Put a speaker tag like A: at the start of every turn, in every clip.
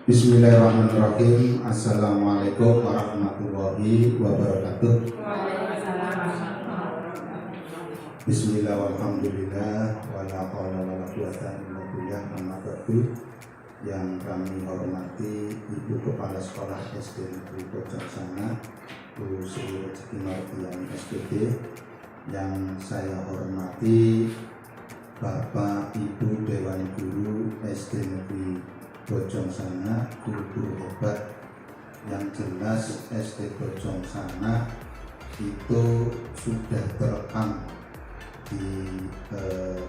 A: Bismillahirrahmanirrahim. Assalamualaikum warahmatullahi wabarakatuh. Bismillah walhamdulillah wala haula wala quwwata illa billah. Amma ba'du. Yang kami hormati Ibu Kepala Sekolah SD Negeri Bojongsana, Bu Sri Rezeki Mardian SPD. Yang saya hormati Bapak Ibu Dewan Guru SD Negeri Bojongsana, guru-guru hebat. Yang jelas SD Bojongsana itu sudah terekam di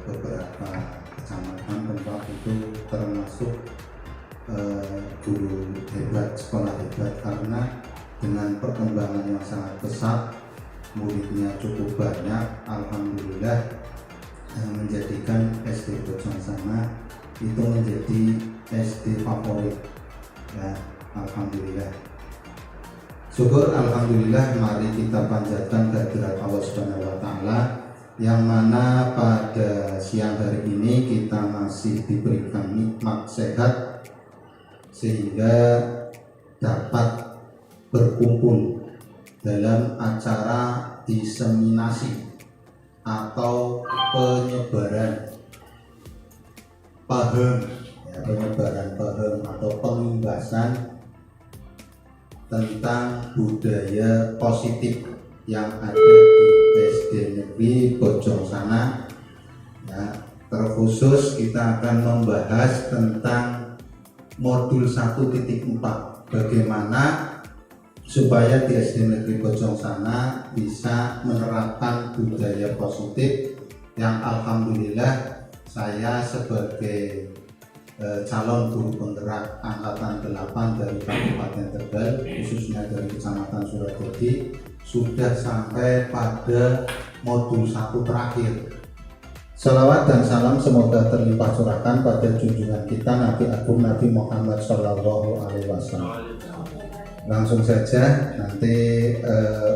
A: beberapa kecamatan tempat itu termasuk guru hebat, sekolah hebat, karena dengan perkembangan yang sangat pesat, muridnya cukup banyak. Alhamdulillah, menjadikan SD Bojongsana itu menjadi SD favorit ya. Alhamdulillah, syukur alhamdulillah. Mari kita panjatkan kehadirat Allah Subhanahu wa Ta'ala, yang mana pada siang hari ini kita masih diberikan nikmat sehat sehingga dapat berkumpul dalam acara diseminasi atau penyebaran paham ya, penyebaran paham atau pengimbasan tentang budaya positif yang ada di SD Negeri Bojongsana ya. Terkhusus kita akan membahas tentang modul 1.4, bagaimana supaya di SD Negeri Bojongsana bisa menerapkan budaya positif, yang alhamdulillah saya sebagai calon guru penggerak angkatan 8 dari Kabupaten Tegal, khususnya dari Kecamatan Suradadi, sudah sampai pada modul 1 terakhir. Salawat dan salam semoga terlimpah curahkan pada junjungan kita Nabi Agung Nabi Muhammad Shallallahu Alaihi Wasallam. Langsung saja nanti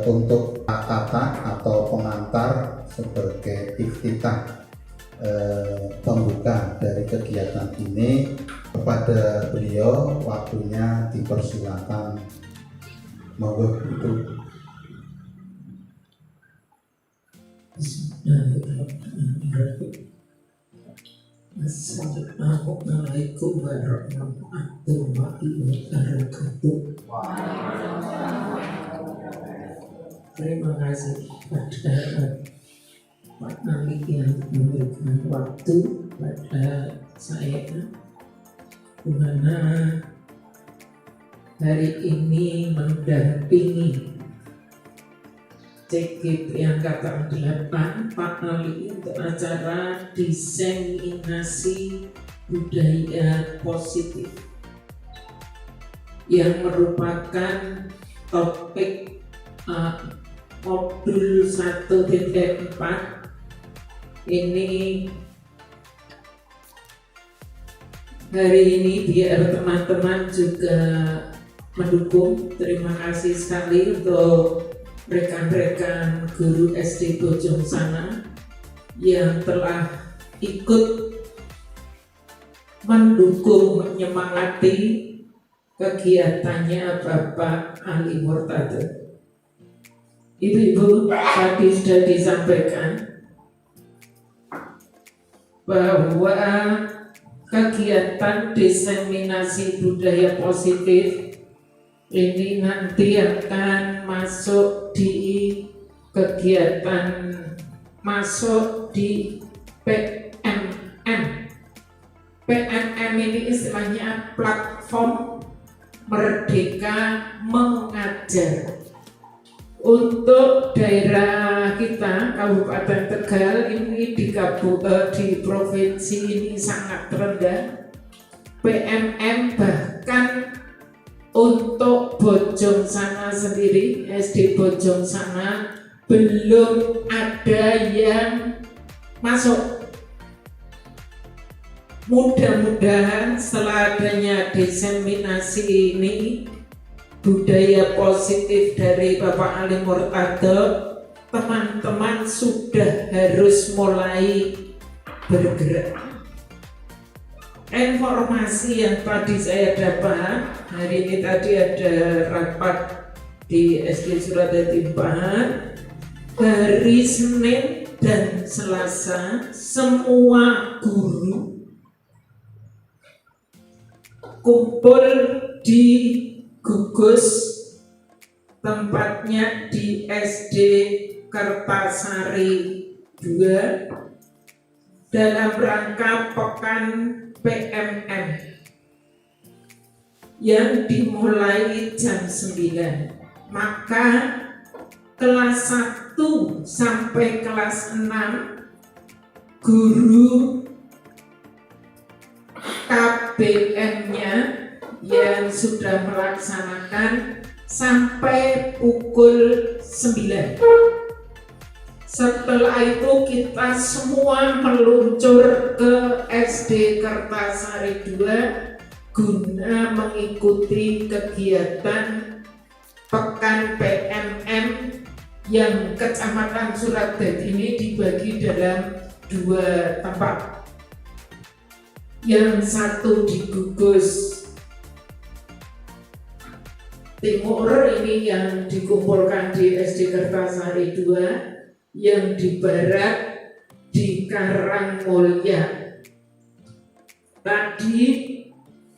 A: untuk kata atau pengantar sebagai iftitah pembuka dari kegiatan ini, kepada beliau waktunya dipersilakan. Monggo itu.
B: Assalamualaikum warahmatullahi wabarakatuh. Terima kasih pada Pak Malik yang memberikan waktu pada saya, di mana hari ini mendampingi CGP Angkatan 8 Pak Malik untuk acara diseminasi budaya positif yang merupakan topik modul 1.4. Ini hari ini biar teman-teman juga mendukung. Terima kasih sekali untuk rekan-rekan guru SD Bojongsana yang telah ikut mendukung, menyemangati kegiatannya Bapak Ali Murtado. Ibu-ibu, tadi sudah disampaikan bahwa kegiatan diseminasi budaya positif ini nanti akan masuk di kegiatan, masuk di PMM. PMM ini istilahnya platform Merdeka Mengajar. Untuk daerah kita Kabupaten Tegal ini di provinsi ini sangat rendah PMM, bahkan untuk Bojongsana sendiri, SD Bojongsana belum ada yang masuk. Mudah-mudahan setelah adanya diseminasi ini budaya positif dari Bapak Ali Murtado, teman-teman sudah harus mulai bergerak. informasi yang tadi saya dapat, hari ini tadi ada rapat di SD Suradadi 4, hari Senin dan Selasa semua guru kumpul di gugus, tempatnya di SD Kertasari 2 dalam rangka Pekan PMM yang dimulai jam 9. Maka kelas 1 sampai kelas 6 guru KBM-nya yang sudah melaksanakan sampai pukul 9. Setelah itu kita semua meluncur ke SD Kertasari 2 guna mengikuti kegiatan Pekan PMM yang Kecamatan Suradadi ini dibagi dalam 2 tempat. Yang satu di gugus timur ini yang dikumpulkan di SD Kertasari 2, yang di barat di Karangmulya. Tadi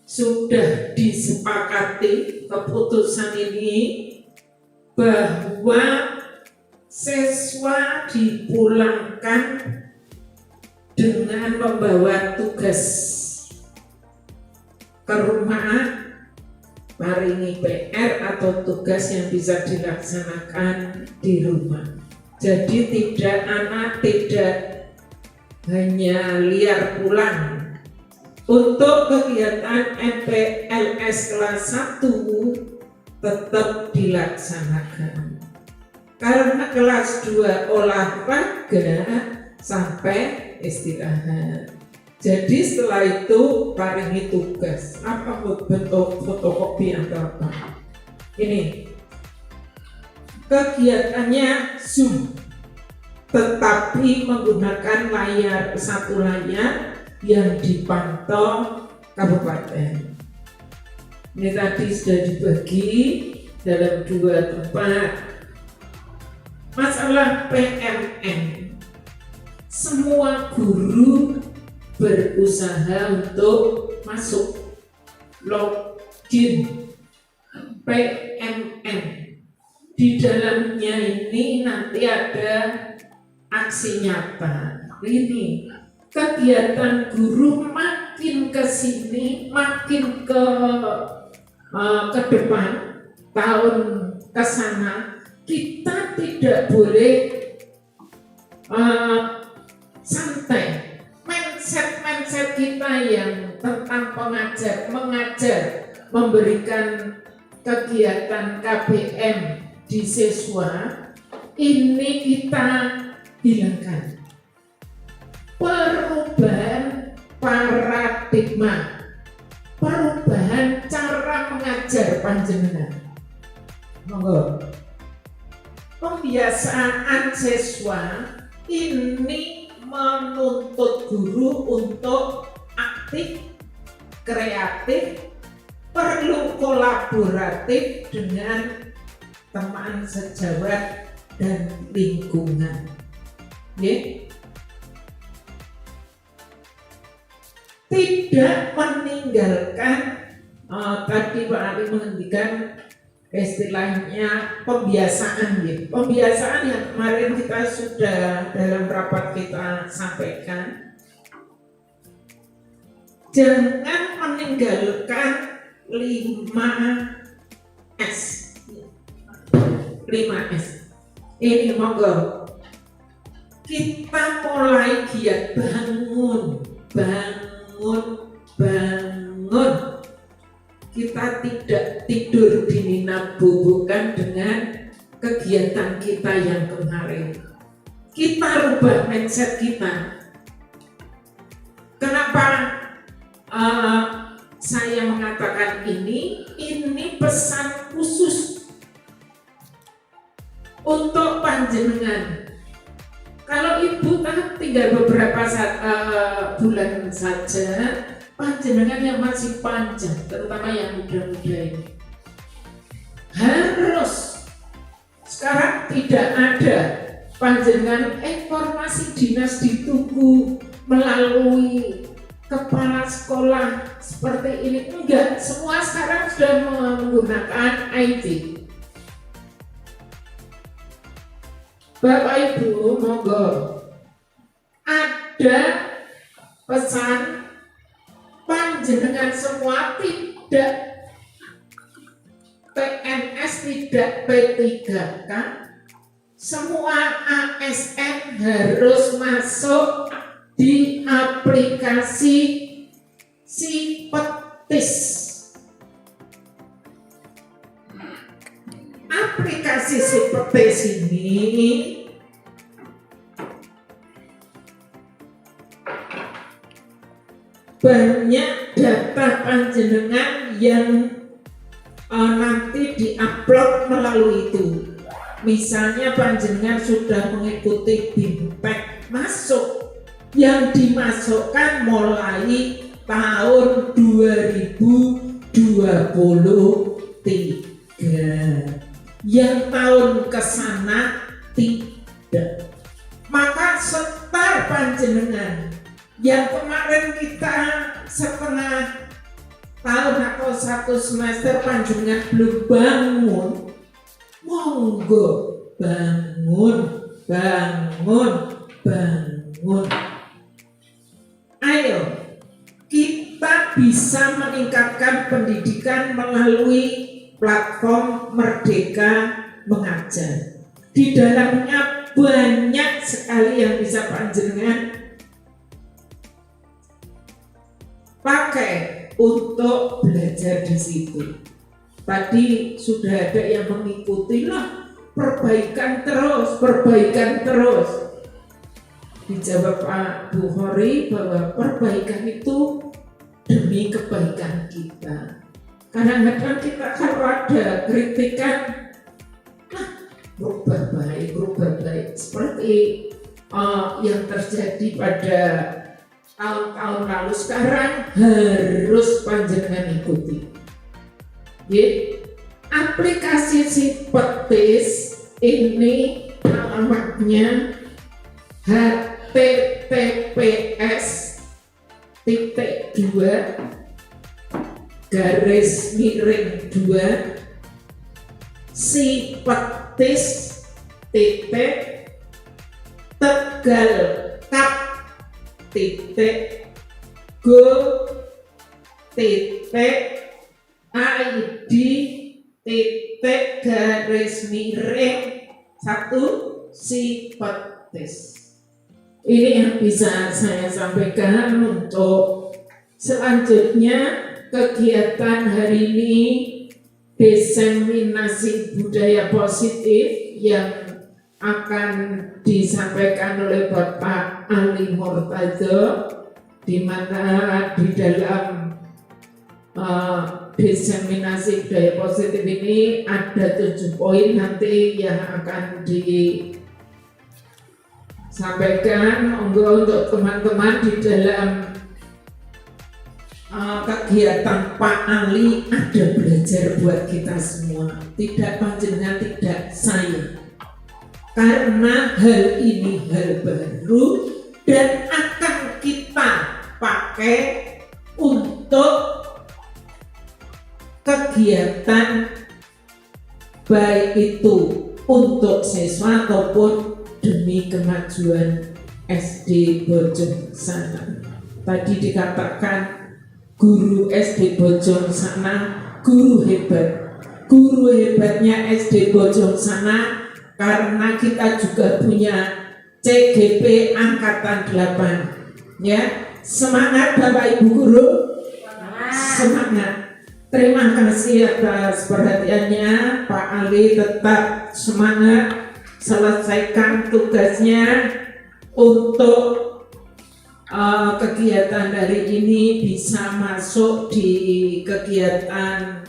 B: sudah disepakati keputusan ini bahwa siswa dipulangkan dengan membawa tugas ke rumah, paringi PR atau tugas yang bisa dilaksanakan di rumah. Jadi tidak hanya liar pulang. Untuk kegiatan MPLS kelas 1 tetap dilaksanakan. Karena kelas 2 olahraga sampai istirahat. Jadi setelah itu paringi tugas. Apa bentuk fotokopi atau apa? Ini kegiatannya Zoom, tetapi menggunakan satu layar yang dipantau kabupaten. Ini tadi sudah dibagi dalam 2 tempat. Masalah PMM, semua guru berusaha untuk masuk login PMM. Di dalamnya ini nanti ada aksi nyata. Ini kegiatan guru makin ke sini, makin ke depan, tahun ke sana, kita tidak boleh santai. Mindset kita yang tentang mengajar, memberikan kegiatan KBM di siswa ini kita hilangkan. Perubahan paradigma, perubahan cara mengajar panjenengan. Monggo. Pembiasaan siswa ini menuntut guru untuk aktif, kreatif, perlu kolaboratif dengan teman sejawat dan lingkungan. Tidak meninggalkan tadi Pak Ali menghentikan istilahnya pembiasaan. Pembiasaan yang kemarin kita sudah dalam rapat kita sampaikan. Jangan meninggalkan 5S. 5S. Ini monggo. Kita mulai giat bangun. Kita tidak tidur dininabobokan dengan kegiatan kita yang kemarin. Kita rubah mindset kita. Kenapa saya mengatakan ini pesan khusus untuk panjenengan. Kalau ibu kan tinggal beberapa bulan saja, panjenengan yang masih panjang, terutama yang muda-muda ini, harus sekarang tidak ada panjenengan informasi dinas ditunggu melalui kepala sekolah seperti ini, enggak, semua sekarang sudah menggunakan IT. Bapak Ibu, monggo ada pesan panjenengan semua tidak PNS, tidak P3K, semua ASN harus masuk di aplikasi Sipetis. Aplikasi Sipetis ini banyak data panjenengan yang nanti diupload melalui itu. Misalnya panjenengan sudah mengikuti BIMPEK masuk, yang dimasukkan mulai tahun 2023, yang tahun kesana tidak. Maka setar panjenengan yang kemarin kita setengah tahun atau 1 semester panjenengan belum bangun, monggo bangun. Ayo kita bisa meningkatkan pendidikan melalui platform Merdeka Mengajar. Di dalamnya banyak sekali yang bisa panjenengan pakai untuk belajar di situ. Tadi sudah ada yang mengikuti lah, perbaikan terus. Dijawab Pak Bukhari bahwa perbaikan itu demi kebaikan kita. Kadang-kadang kita kalau ada kritikan, berubah baik, seperti yang terjadi pada tahun-tahun lalu, sekarang harus panjenengan ikuti. Aplikasi Sipetis ini alamatnya https://2 tegalkap.id.id/1 Sipetis. Ini yang bisa saya sampaikan. Untuk selanjutnya kegiatan hari ini diseminasi budaya positif yang akan disampaikan oleh Bapak Ali Murtado, di mana di dalam diseminasi budaya positif ini ada 7 poin nanti yang akan disampaikan. Monggo untuk teman-teman di dalam kegiatan Pak Ali ada belajar buat kita semua, tidak panjenengan, tidak saya, karena hal ini hal baru dan akan kita pakai untuk kegiatan baik itu untuk siswa ataupun demi kemajuan SD Bojong Sana. Tadi dikatakan guru SD Bojong Sana guru hebat. Guru hebatnya SD Bojong Sana karena kita juga punya CGP Angkatan 8. Ya, semangat Bapak Ibu guru. Semangat. Terima kasih atas perhatiannya. Pak Ali tetap semangat selesaikan tugasnya untuk kegiatan hari ini bisa masuk di kegiatan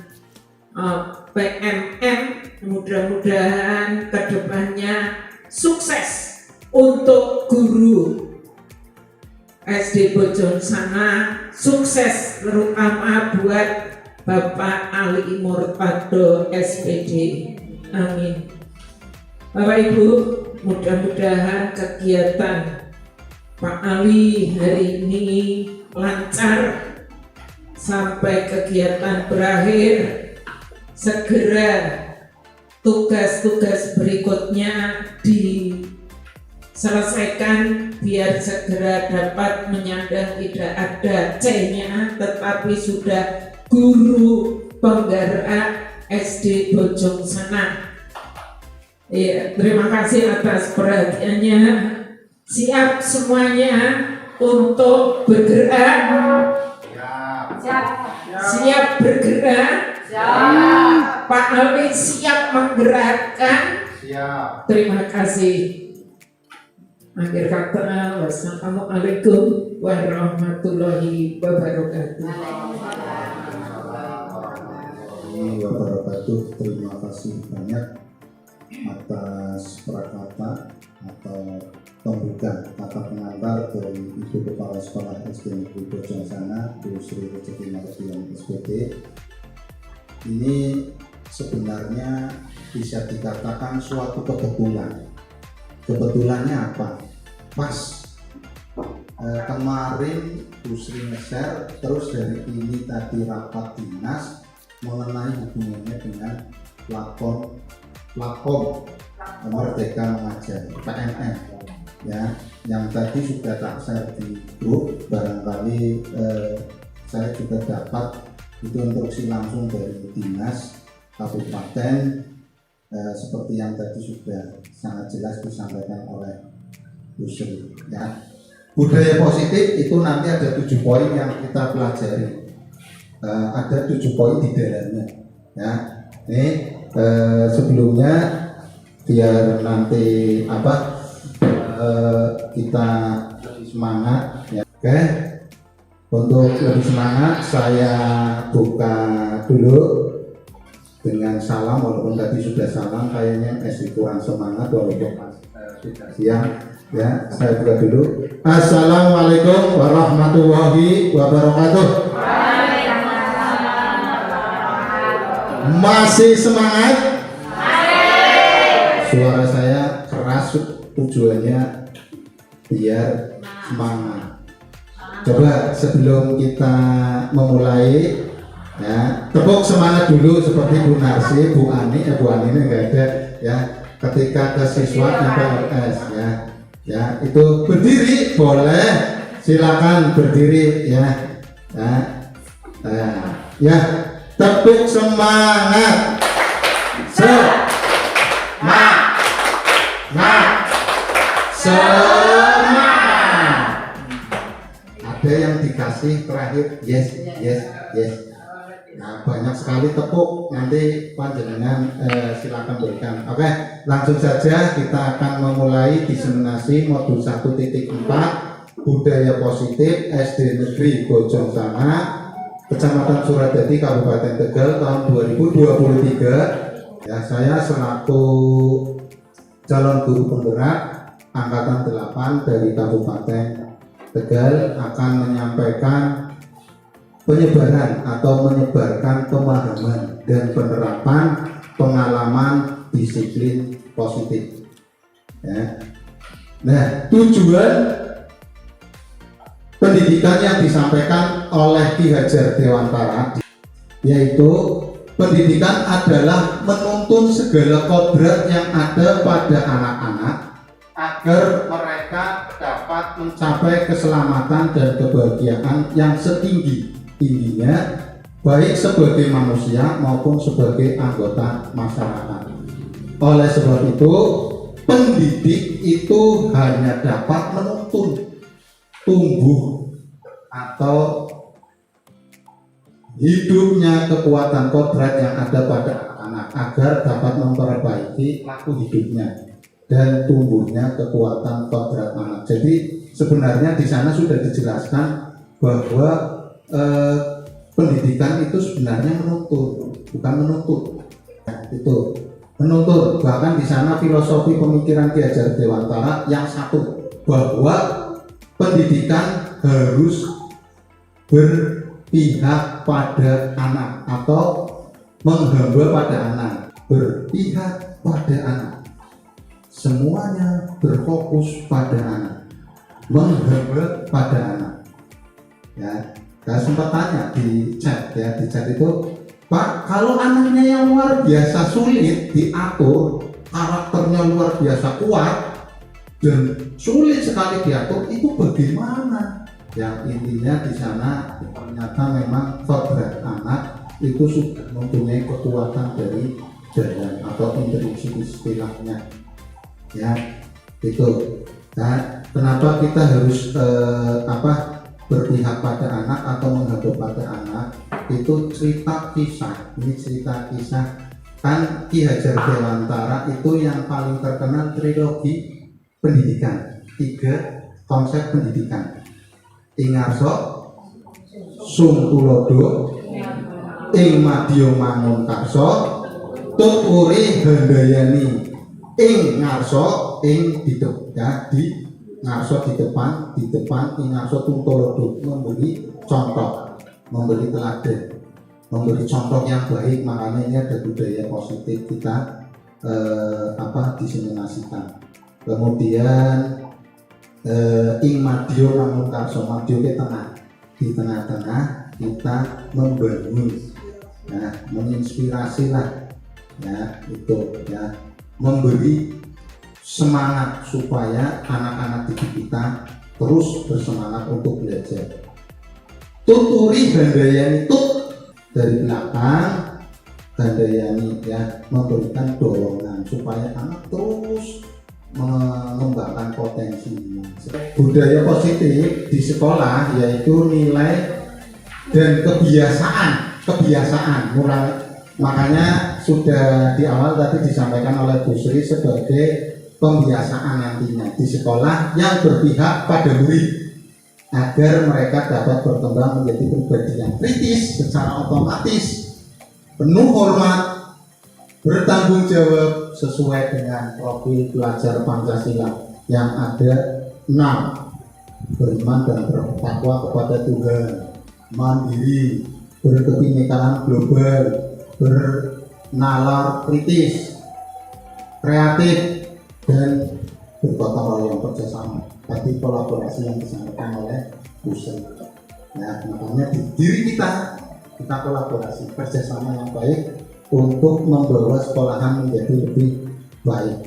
B: PMM. Mudah-mudahan kedepannya sukses untuk guru SD Bojong Sana sukses, terutama buat Bapak Ali Murtado SPD. Amin. Bapak Ibu, mudah-mudahan kegiatan Pak Ali hari ini lancar sampai kegiatan berakhir. Segera tugas-tugas berikutnya diselesaikan biar segera dapat menyandang tidak ada C-nya, tetapi sudah guru penggerak SD Bojong Sana. Ya, terima kasih atas perhatiannya. Siap semuanya untuk bergerak? Siap bergerak? Pak Ali siap menggerakkan?
C: Siap.
B: Terima kasih. Akhir kata, wassalamualaikum warahmatullahi wabarakatuh.
A: Warahmatullahi wabarakatuh. Terima kasih banyak atas prakata atau pembuka kata pengantar dari Ibu Kepala Sekolah SD Negeri Bojong Sana, Bu Sri Rezeki Mardian SPD. Ini sebenarnya bisa dikatakan suatu kebetulan. Kebetulannya apa? Pas kemarin Bu Sri nge-share, terus dari ini tadi rapat dinas mengenai hubungannya dengan platform Merdeka Mengajar PMM, ya, yang tadi sudah tak share di grup. Barangkali saya juga dapat itu instruksi langsung dari dinas kabupaten, seperti yang tadi sudah sangat jelas disampaikan oleh Bu Sri, ya. Budaya positif itu nanti ada 7 poin yang kita pelajari, ada 7 poin di dalamnya, ya. Ini sebelumnya biar nanti kita lebih semangat, ya. Oke, untuk lebih semangat saya buka dulu dengan salam, walaupun tadi sudah salam kayaknya masih kurang semangat walaupun sudah siang, ya. Saya buka dulu. Assalamualaikum warahmatullahi wabarakatuh. Masih semangat? Suara saya keras, tujuannya biar semangat. Coba sebelum kita memulai, ya, tepuk semangat dulu seperti Bu Narsi, Bu Ani ini enggak ada, ya. Ketika ke siswa MPLS, ya, itu berdiri boleh, silakan berdiri, ya, ya. Tepuk semangat. Semangat. Ada yang dikasih terakhir yes. Nah, banyak sekali tepuk, nanti panjenengan silakan berikan. Oke, langsung saja kita akan memulai diseminasi modul 1.4 budaya positif SD Negeri Bojong Sana, Kecamatan Suradadi, Kabupaten Tegal, tahun 2023. Ya, saya selaku calon guru penggerak angkatan 8 dari Kabupaten Tegal akan menyampaikan penyebaran atau menyebarkan pemahaman dan penerapan pengalaman disiplin positif. Ya. Nah, tujuan pendidikan yang disampaikan oleh Ki Hajar Dewantara yaitu pendidikan adalah menuntun segala kodrat yang ada pada anak-anak agar mereka dapat mencapai keselamatan dan kebahagiaan yang setinggi-tingginya, baik sebagai manusia maupun sebagai anggota masyarakat. Oleh sebab itu, pendidik itu hanya dapat menuntun tumbuh atau hidupnya kekuatan kodrat yang ada pada anak agar dapat memperbaiki laku hidupnya dan tumbuhnya kekuatan kodrat anak. Jadi sebenarnya di sana sudah dijelaskan bahwa pendidikan itu sebenarnya menuntut, bukan menuntut. Itu menuntut. Bahkan di sana filosofi pemikiran Ki Hajar Dewantara yang satu, bahwa pendidikan harus berpihak pada anak atau menghamba pada anak, berpihak pada anak. Semuanya berfokus pada anak, menghamba pada anak. Ya, saya sempat tanya di chat ya, di chat itu, Pak, kalau anaknya yang luar biasa sulit diatur, karakternya luar biasa kuat dan sulit sekali diatur, itu bagaimana? Yang intinya di sana ternyata memang kodrat anak itu sudah mempunyai kekuatan dari jalan atau intuisi istilahnya. Ya, itu. Nah, kenapa kita harus berpihak pada anak atau menghamba pada anak? Itu cerita kisah. Ini cerita kisah kan Ki Hajar Dewantara itu yang paling terkenal trilogi pendidikan, 3 konsep pendidikan. Ing ngarsa sung tulodo, ing madya mangun karsa, tuturi handayani. Ing ngarsa, ing di ya, di ngarsa di depan ing ngarsa tulodo, memberi contoh, memberi teladan, memberi contoh yang baik. Makanya ini ada budaya positif kita diseminasikan. Kemudian ing madya mangun karsa, madya ke tengah, di tengah-tengah kita membangun, ya, menginspirasi lah, ya, itu ya, memberi semangat supaya anak-anak didik kita terus bersemangat untuk belajar. Tuturi handayani, tut dari belakang, handayani ya, memberikan dorongan supaya anak terus mengembangkan potensinya. Budaya positif di sekolah yaitu nilai dan kebiasaan mulai. Makanya sudah di awal tadi disampaikan oleh Bu Sri sebagai pembiasaan nantinya di sekolah yang berpihak pada murid agar mereka dapat berkembang menjadi pribadi yang kritis secara otomatis, penuh hormat, bertanggung jawab sesuai dengan profil pelajar Pancasila yang ada 6: beriman dan bertakwa kepada Tuhan, mandiri, berkebinekaan global, bernalar kritis, kreatif, dan bergotong royong kerjasama. Tadi kolaborasi yang disampaikan oleh Bu Sri. Nah, makanya di diri kita kolaborasi, kerjasama yang baik untuk membawa sekolahan menjadi lebih baik.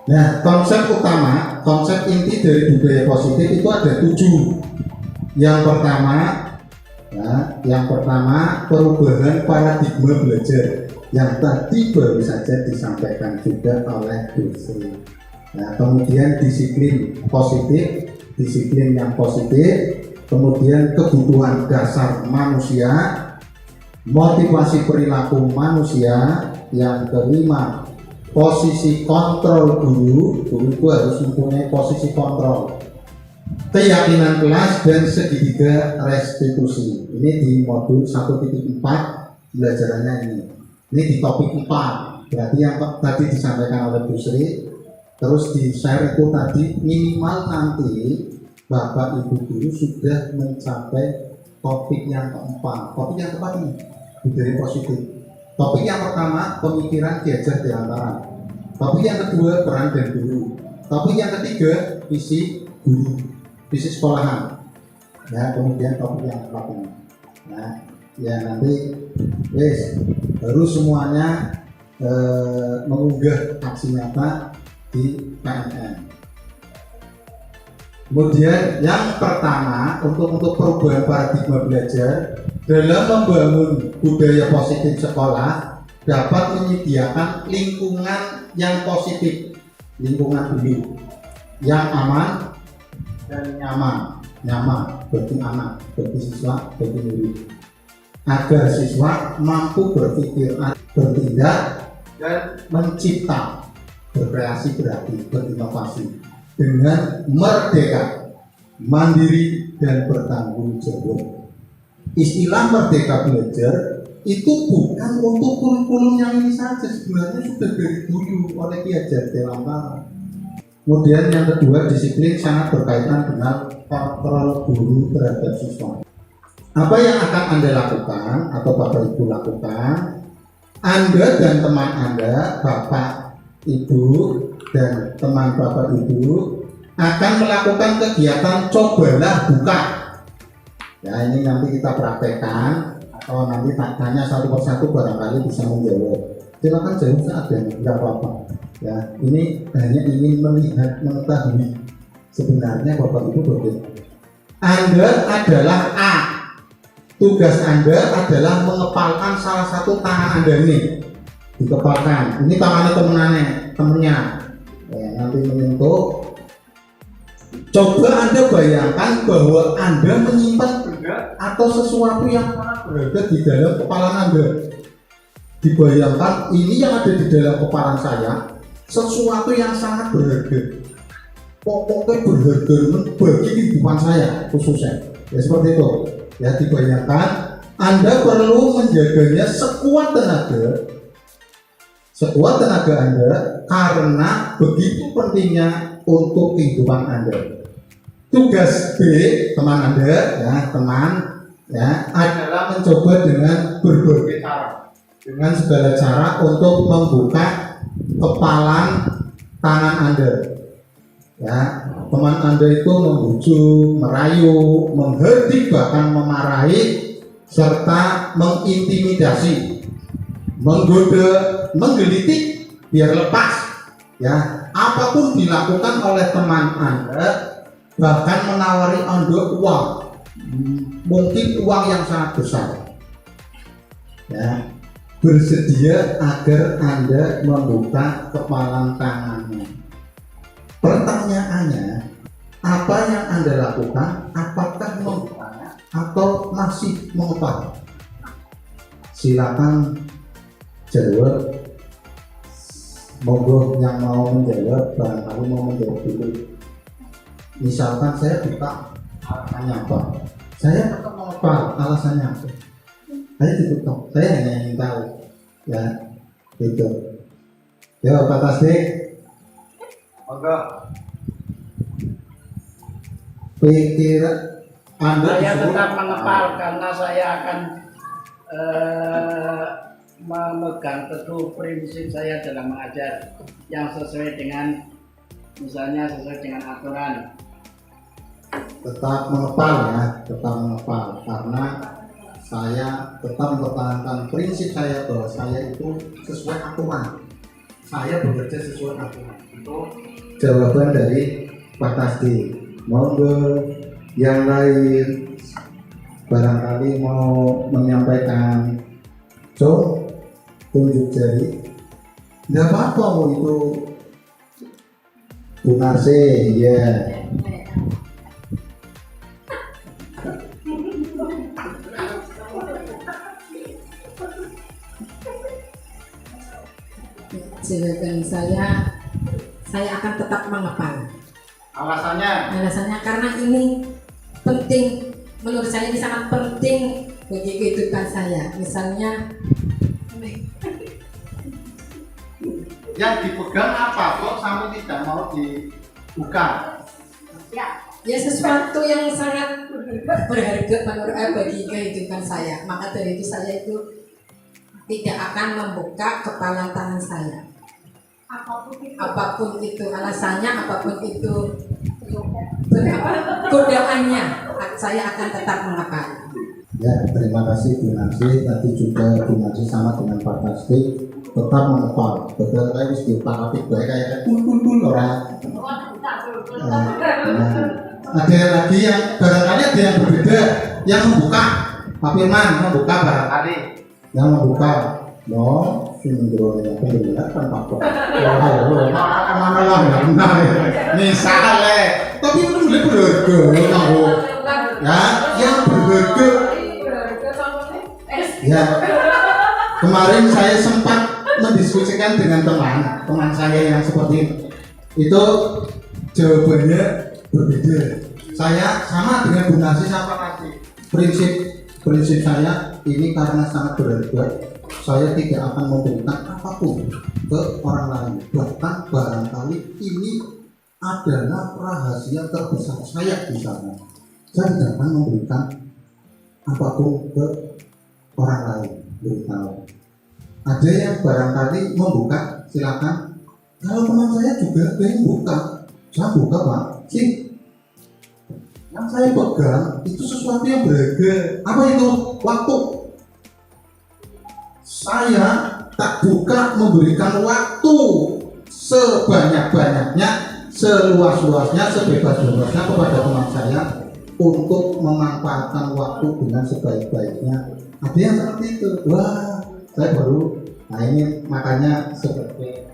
A: Nah, konsep utama, konsep inti dari budaya positif itu ada 7. Yang pertama perubahan paradigma belajar yang tadi baru saja disampaikan juga oleh Bu Sri. Nah, kemudian disiplin yang positif, kemudian kebutuhan dasar manusia, motivasi perilaku manusia. Yang kelima, posisi kontrol guru itu harus mempunyai posisi kontrol, keyakinan kelas, dan segitiga restitusi. Ini di modul 1.4 belajarannya ini. Ini di topik 4, berarti yang tadi disampaikan oleh Bu Sri, terus di share itu tadi minimal nanti Bapak Ibu guru sudah mencapai topik yang keempat. Topik yang keempat ini budaya positif. Topik yang pertama pemikiran Ki Hajar Dewantara. Topik yang kedua peran dan guru. Topik yang ketiga visi guru, visi sekolahan. Nah, kemudian topik yang keempat ini. Nah, ya nanti harus semuanya mengunggah aksi nyata di PNN. Kemudian yang pertama untuk perubahan paradigma belajar dalam membangun budaya positif sekolah dapat menyediakan lingkungan yang positif, lingkungan dulu yang aman dan nyaman bagi anak, bagi siswa, bagi murid, agar siswa mampu berpikir, bertindak, dan mencipta, berkreasi, berinovasi dengan merdeka, mandiri, dan bertanggung jawab. Istilah merdeka belajar itu bukan untuk kurikulum yang ini saja, sebenarnya sudah dari dulu oleh Ki Hajar Dewantara. Kemudian yang kedua, disiplin sangat berkaitan dengan kontrol guru terhadap siswa. Apa yang akan Anda lakukan atau Bapak Ibu lakukan? Anda dan teman Anda, Bapak Ibu dan teman Bapak Ibu akan melakukan kegiatan cobalah buka. Ya, ini nanti kita praktekkan atau nanti tanya satu persatu barangkali bisa menjawab. Silakan jawab saat dan tidak apa-apa. Ya, ini hanya ingin melihat, mengetahui sebenarnya Bapak Ibu bagaimana. Anda adalah A. Tugas Anda adalah mengepalkan salah satu tangan Anda ini. Dikepalkan. Ini tangannya temennya. Ya, nanti menyentuh. Coba Anda bayangkan bahwa Anda menyimpan benda atau sesuatu yang sangat berharga di dalam kepala Anda. Dibayangkan ini yang ada di dalam kepala saya, sesuatu yang sangat berharga. Pokoknya berharga bagi kehidupan saya khususnya. Ya seperti itu. Ya dibayangkan Anda perlu menjaganya sekuat tenaga Anda karena begitu pentingnya untuk kehidupan Anda. Tugas B teman Anda adalah mencoba dengan berbagai cara, dengan segala cara untuk membuka kepalan tangan Anda. Ya, teman Anda itu membujuk, merayu, menghardik, bahkan memarahi, serta mengintimidasi, menggoda, menggelitik biar lepas. Ya, apapun dilakukan oleh teman Anda, bahkan menawari Anda uang, mungkin uang yang sangat besar. Ya, bersedia agar Anda membuka kepalan tangannya. Pertanyaannya, apa yang Anda lakukan? Apakah membukanya atau masih mengepal? Silakan jawab. Monggo yang mau menjawab, barangkali mau menjawab dulu. Misalkan saya buka, alasannya apa? Saya tetap mengepal, alasannya apa? Saya ditutup, saya hanya ingin tahu. Ya, gitu. Ya, Pak Tasdik.
C: Monggo.
A: Pikir Anda
C: Saya
A: disebut,
C: tetap mengepal karena saya akan memegang teguh prinsip saya dalam mengajar yang sesuai dengan, misalnya sesuai dengan aturan.
A: tetap mengepal ya, tetap mengepal karena saya tetap mempertahankan prinsip saya bahwa saya itu sesuai aturan. Saya bekerja sesuai aturan. Itu jawaban dari Pak Tasdi. Monggo yang lain barangkali mau menyampaikan. So, tunjuk jari. Nggak apa-apa itu Bu Narsi, ya.
D: Jawaban saya akan tetap mengepal. Alasannya karena ini penting, menurut saya ini sangat penting bagi kehidupan saya. Misalnya
A: Yang dipegang apa kok sampai tidak mau dibuka?
D: ya sesuatu yang sangat berharga menurut bagi kehidupan saya. Maka dari itu saya itu tidak akan membuka kepala tangan saya. Apapun itu alasannya, apapun itu godaannya, saya akan tetap mengepal.
A: Ya, terima kasih Bu Narsi. Tadi juga Bu Narsi sama dengan Pak Tasdi tetap mengepal. Betul kayak wis dipakati bae kayak tul orang. Ada lagi yang barangkali ada yang berbeda, yang membuka. Pak Firman membuka barangkali. Yang membuka. No, sing ndoro ya bener kan Pak. Mana lah benar. Misalnya, tapi itu boleh berharga. Ya, yang berharga. Ya, kemarin saya sempat mendiskusikan dengan teman saya yang seperti itu, jawabannya berbeda. Saya sama dengan Bu Narsi sama Narsi. Prinsip saya ini karena sangat berharga, saya tidak akan memberikan apapun ke orang lain. Bahkan barangkali ini adalah rahasia terbesar saya di sana. Saya tidak akan memberikan apapun ke orang lain, beritahu. Ada yang barangkali membuka, silakan. Kalau teman saya juga ada yang buka, saya buka Pak. Sih, yang saya pegang itu sesuatu yang berharga. Apa itu? Waktu. Saya tak buka memberikan waktu sebanyak-banyaknya, seluas-luasnya, sebebas-bebasnya kepada teman saya untuk memanfaatkan waktu dengan sebaik-baiknya. Ada yang seperti itu. Wah, saya baru. Nah ini makanya seperti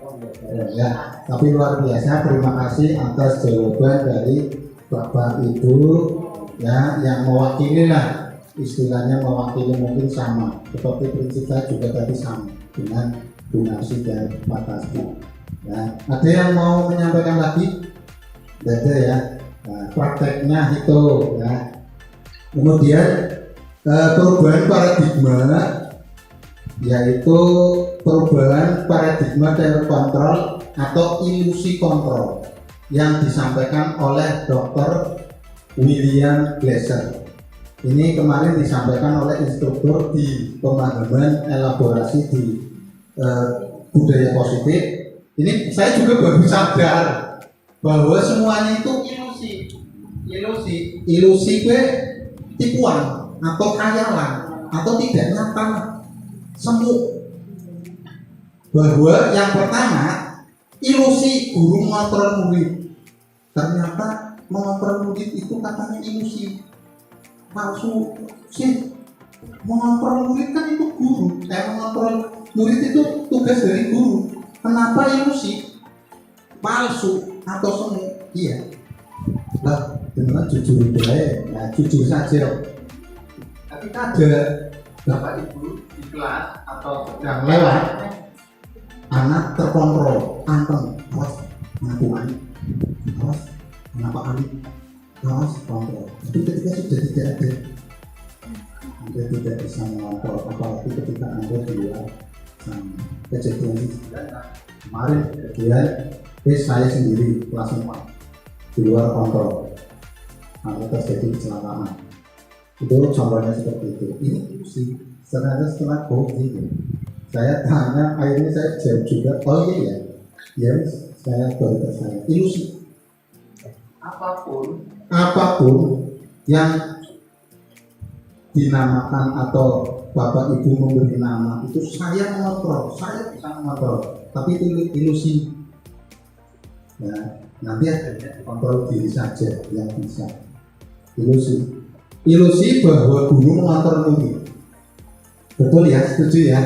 A: ya. Tapi luar biasa. Terima kasih atas jawaban dari Bapak Ibu ya, yang mewakili lah, istilahnya mewakili mungkin sama seperti prinsip saya juga tadi sama dengan Bu Narsi dan Pak Tasbi. Ya, ada yang mau menyampaikan lagi? Tidak ada ya. Nah, prakteknya itu ya. Kemudian perubahan paradigma, yaitu perubahan paradigma dan kontrol atau ilusi kontrol yang disampaikan oleh Dr. William Glasser. Ini kemarin disampaikan oleh instruktur di pemahaman elaborasi di budaya positif. Ini saya juga baru sadar bahwa semuanya itu ilusi itu tipuan atau khayalan atau tidak nyata, semu. Bahwa yang pertama ilusi guru mengontrol murid, ternyata mengontrol murid itu katanya ilusi, palsu sih. Mengontrol murid kan itu guru, mengontrol murid itu tugas dari guru. Kenapa ilusi, palsu atau semu? Iya lah, dengan jujur baik, nah jujur saja. Ketika ada Bapak Ibu di kelas atau sedang lewat, anak terkontrol, anteng, awas, ngaku ani, awas, kenapa ani, awas, kontrol. Tapi ketika sudah tidak ada, Anda tidak bisa mengontrol, apalagi ketika Anda di luar sana. Kejadian ini kemarin, kejadian saya sendiri kelas 4 di luar kontrol, maka terjadi kecelakaan. Itu contohnya seperti itu. Ini sih ternyata setelah COVID saya tanya, akhirnya saya jawab juga, oh iya ya, saya baru tersayang. Ilusi apapun yang dinamakan atau Bapak Ibu memberi nama itu saya mengontrol, saya bisa mengontrol, tapi itu ilusi. Ya, nanti ada kontrol diri saja yang bisa. Ilusi bahwa guru mengontrol murid. Betul ya, setuju ya?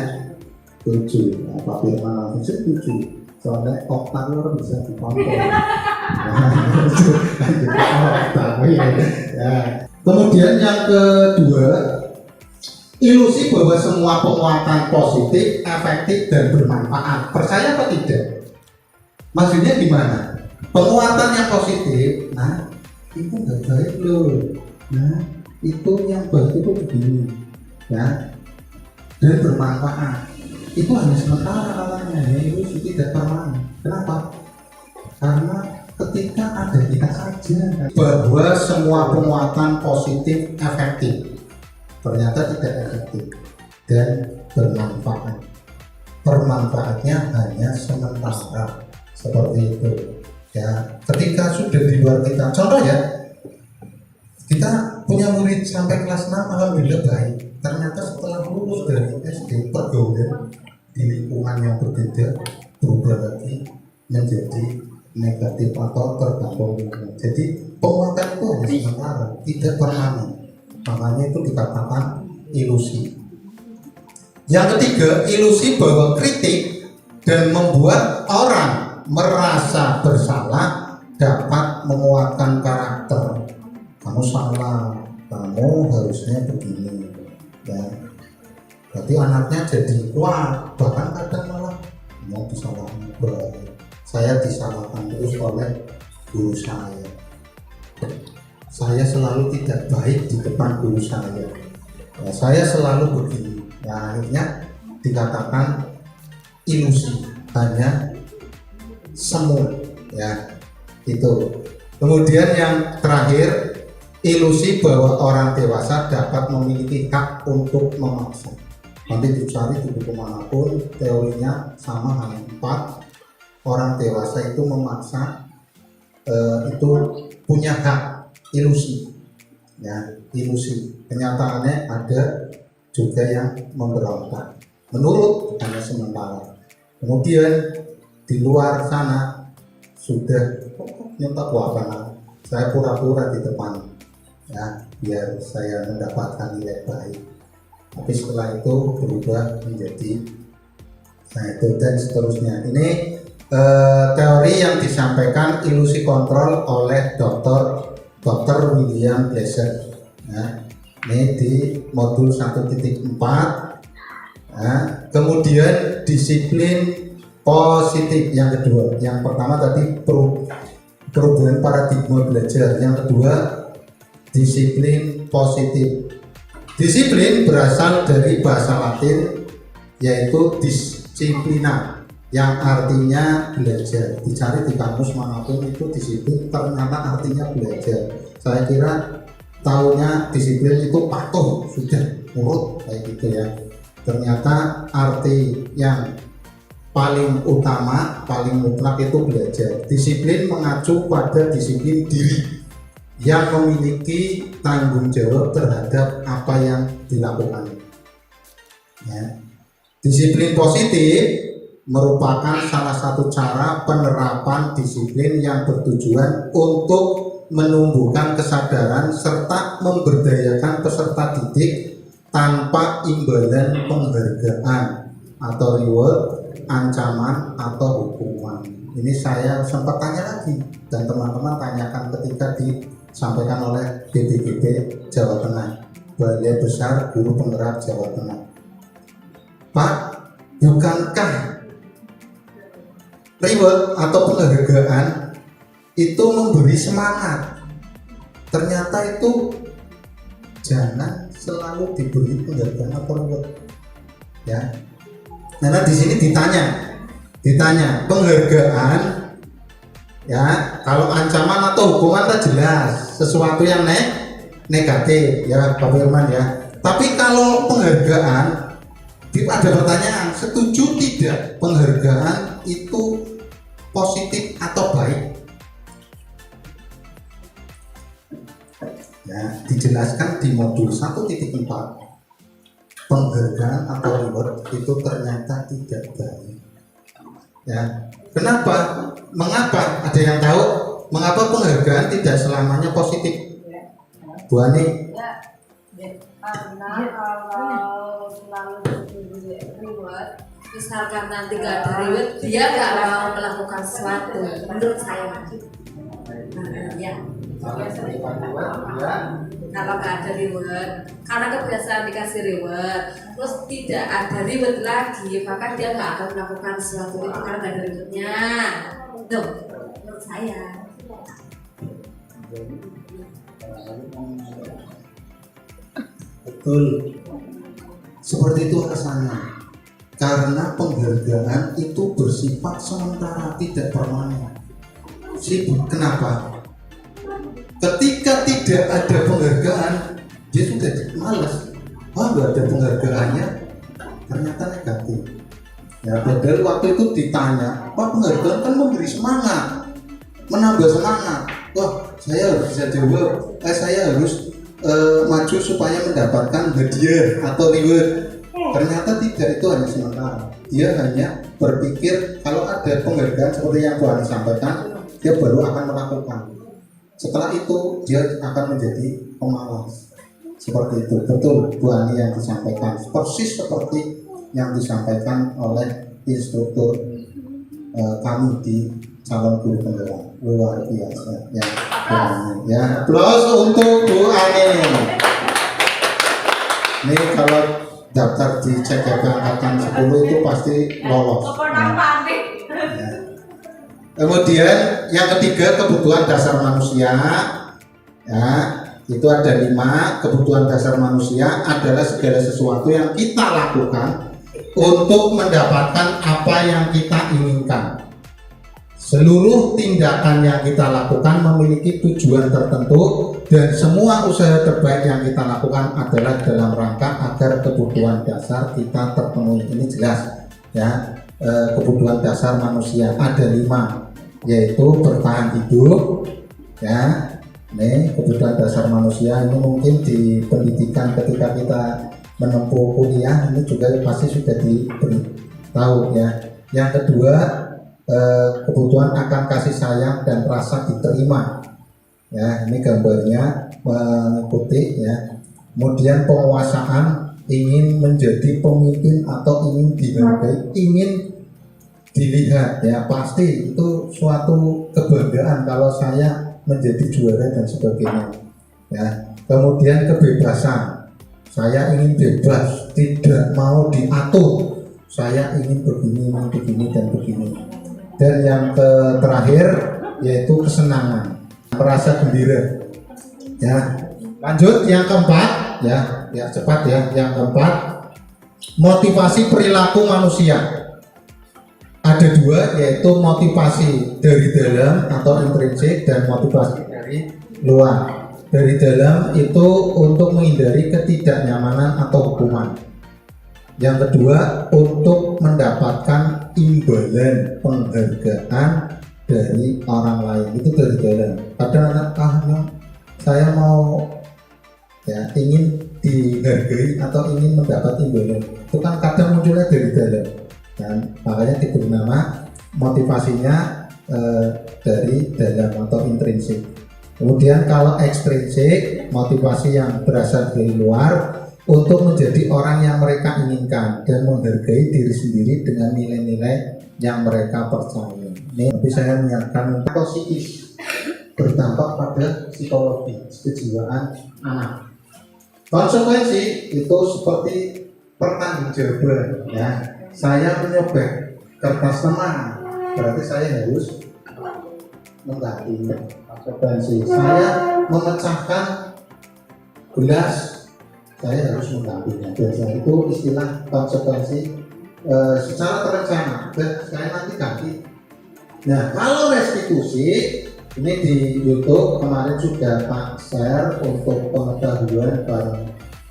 A: Setuju. Pak Firman langsung setuju. Soalnya otak lo bisa dikontrol. Kemudian yang kedua, ilusi bahwa semua penguatan positif, efektif dan bermanfaat. Percaya atau tidak? Maksudnya gimana? Penguatan yang positif, nah itu nggak baik loh. Nah itu yang baik itu begini, ya. Dan bermanfaat. Itu hanya sementara awalnya, ya, itu tidak permanen. Kenapa? Karena ketika ada kita saja, bahwa semua penguatan positif efektif, ternyata tidak efektif dan bermanfaat. Bermanfaatnya hanya sementara, seperti itu. Ya, ketika sudah di luar kita, contoh ya, kita punya murid sampai kelas 6, alhamdulillah baik. Ternyata setelah lulus dari SD, pergaulan di lingkungan yang berbeda berubah lagi menjadi negatif atau tergantung. Jadi penguatan itu hanya sementara, tidak permanen. Makanya itu dikatakan ilusi. Yang ketiga, ilusi bahwa kritik dan membuat orang merasa bersalah dapat menguatkan karakter. Kamu salah, kamu harusnya begini. Ya, berarti anaknya jadi kuat, bahkan kadang malah mau disalahkan. Saya disalahkan terus oleh guru saya. Saya selalu tidak baik di depan guru saya. Ya, saya selalu begini. Ya, akhirnya dikatakan ilusi, hanya semu. Ya, Itu. Kemudian yang terakhir, ilusi bahwa orang dewasa dapat memiliki hak untuk memaksa. Nanti dicari di buku manapun, teorinya sama, hanya 4. Orang dewasa itu memaksa, itu punya hak, ilusi, ya, ilusi. Kenyataannya ada juga yang memberontak, menurut hanya sementara. Kemudian di luar sana sudah nyontok wabah, saya pura-pura di depan, ya, biar saya mendapatkan nilai baik. Tapi setelah itu berubah menjadi itu dan seterusnya. Ini teori yang disampaikan ilusi kontrol oleh Dr. William Glasser. Ya, ini di modul 1.4. Ya, kemudian disiplin positif yang kedua. Yang pertama tadi perubahan paradigma belajar. Yang kedua disiplin positif. Disiplin berasal dari bahasa Latin yaitu disciplina yang artinya belajar. Dicari di kamus manapun itu disiplin ternyata artinya belajar. Saya kira taunya disiplin itu patuh, sudah urut kayak gitu ya. Ternyata arti yang paling utama, paling mutlak itu belajar. Disiplin mengacu pada disiplin diri yang memiliki tanggung jawab terhadap apa yang dilakukan. Ya. Disiplin positif merupakan salah satu cara penerapan disiplin yang bertujuan untuk menumbuhkan kesadaran serta memberdayakan peserta didik tanpa imbalan penghargaan atau reward, ancaman atau hukuman. Ini saya sempat tanya lagi dan teman-teman tanyakan ketika disampaikan oleh BPGB Jawa Tengah, Balai Besar Guru Penggerak Jawa Tengah. Pak, bukankah reward atau penghargaan itu memberi semangat? Ternyata itu jangan selalu diberi penghargaan atau reward, ya. Karena di sini ditanya penghargaan, ya, kalau ancaman atau hukuman kan jelas sesuatu yang negatif, ya Pak Firman ya. Tapi kalau penghargaan, ada pertanyaan, setuju tidak penghargaan itu positif atau baik? Ya, dijelaskan di modul 1.4. Penghargaan atau reward itu ternyata tidak baik. Ya, kenapa? Mengapa? Ada yang tahu mengapa penghargaan tidak selamanya positif? Bu Ani?
E: Ya, karena kalau selalu diberi reward, misalkan nanti gak ada reward, dia gak mau melakukan sesuatu. Menurut saya, ya. Kalau nggak ada reward, karena kebiasaan dikasih reward, terus tidak ada reward lagi, maka dia nggak akan melakukan sesuatu itu karena nggak ada rewardnya. Tuh, menurut saya.
A: Betul, seperti itu rasanya. Karena penghargaan itu bersifat sementara, tidak permanen. Kenapa? Ketika tidak ada penghargaan, dia sudah malas. Wah, nggak ada penghargaannya, ternyata negatif. Ya, padahal waktu itu ditanya, Pak, penghargaan kan memberi semangat, menambah semangat. Wah, saya harus bisa jawab, saya harus maju supaya mendapatkan hadiah atau reward. Ternyata tidak, itu hanya sementara. Dia hanya berpikir kalau ada penghargaan seperti yang Tuhan sampaikan, dia baru akan melakukan. Setelah itu dia akan menjadi pemalas. Seperti itu. Betul Bu Ani yang disampaikan, persis seperti yang disampaikan oleh instruktur kami di calon guru penggerak. Luar biasa ya, Bu Ani. Ya, aplaus untuk Bu Ani. Ini kalau daftar di CGP angkatan 10 itu pasti lolos. Ya. Kemudian yang ketiga, kebutuhan dasar manusia, ya, itu ada 5. Kebutuhan dasar manusia adalah segala sesuatu yang kita lakukan untuk mendapatkan apa yang kita inginkan. Seluruh tindakan yang kita lakukan memiliki tujuan tertentu dan semua usaha terbaik yang kita lakukan adalah dalam rangka agar kebutuhan dasar kita terpenuhi. Ini jelas ya, kebutuhan dasar manusia ada 5, yaitu bertahan hidup ya. Ini kebutuhan dasar manusia ini mungkin di pendidikan ketika kita menempuh kuliah ini juga pasti sudah diberitahu ya. Yang kedua, kebutuhan akan kasih sayang dan rasa diterima ya, ini gambarnya mengikuti ya. Kemudian penguasaan, ingin menjadi pemimpin atau ingin dihargai, ingin dilihat ya, pasti itu suatu kebanggaan kalau saya menjadi juara dan sebagainya ya. Kemudian kebebasan, saya ingin bebas, tidak mau diatur, saya ingin begini dan begini. Dan yang terakhir yaitu kesenangan, merasa gembira ya. Lanjut yang keempat ya, cepat ya. Yang keempat, motivasi perilaku manusia. Ada 2, yaitu motivasi dari dalam atau intrinsik dan motivasi dari luar. Dari dalam itu untuk menghindari ketidaknyamanan atau hukuman. Yang kedua, untuk mendapatkan imbalan penghargaan dari orang lain, itu dari dalam. Kadang anak saya mau ya ingin dihargai atau ingin mendapat imbalan, itu kan kadang munculnya dari dalam, dan makanya diberi nama motivasinya dari dalam atau intrinsik. Kemudian kalau ekstrinsik, motivasi yang berasal dari luar, untuk menjadi orang yang mereka inginkan dan menghargai diri sendiri dengan nilai-nilai yang mereka percaya. Ini tapi saya mengingatkan atau psikis berdampak pada psikologi kejiwaan anak. Konsekuensi itu seperti pertanggungjawaban ya. Saya menyobek kertas teman, berarti saya harus mengganti. Konsekuensi saya memecahkan gelas, saya harus menggantinya. Biasanya itu istilah konsekuensi secara terencana dan saya nanti ganti. Nah, kalau restitusi ini di YouTube kemarin sudah Pak share untuk pengetahuan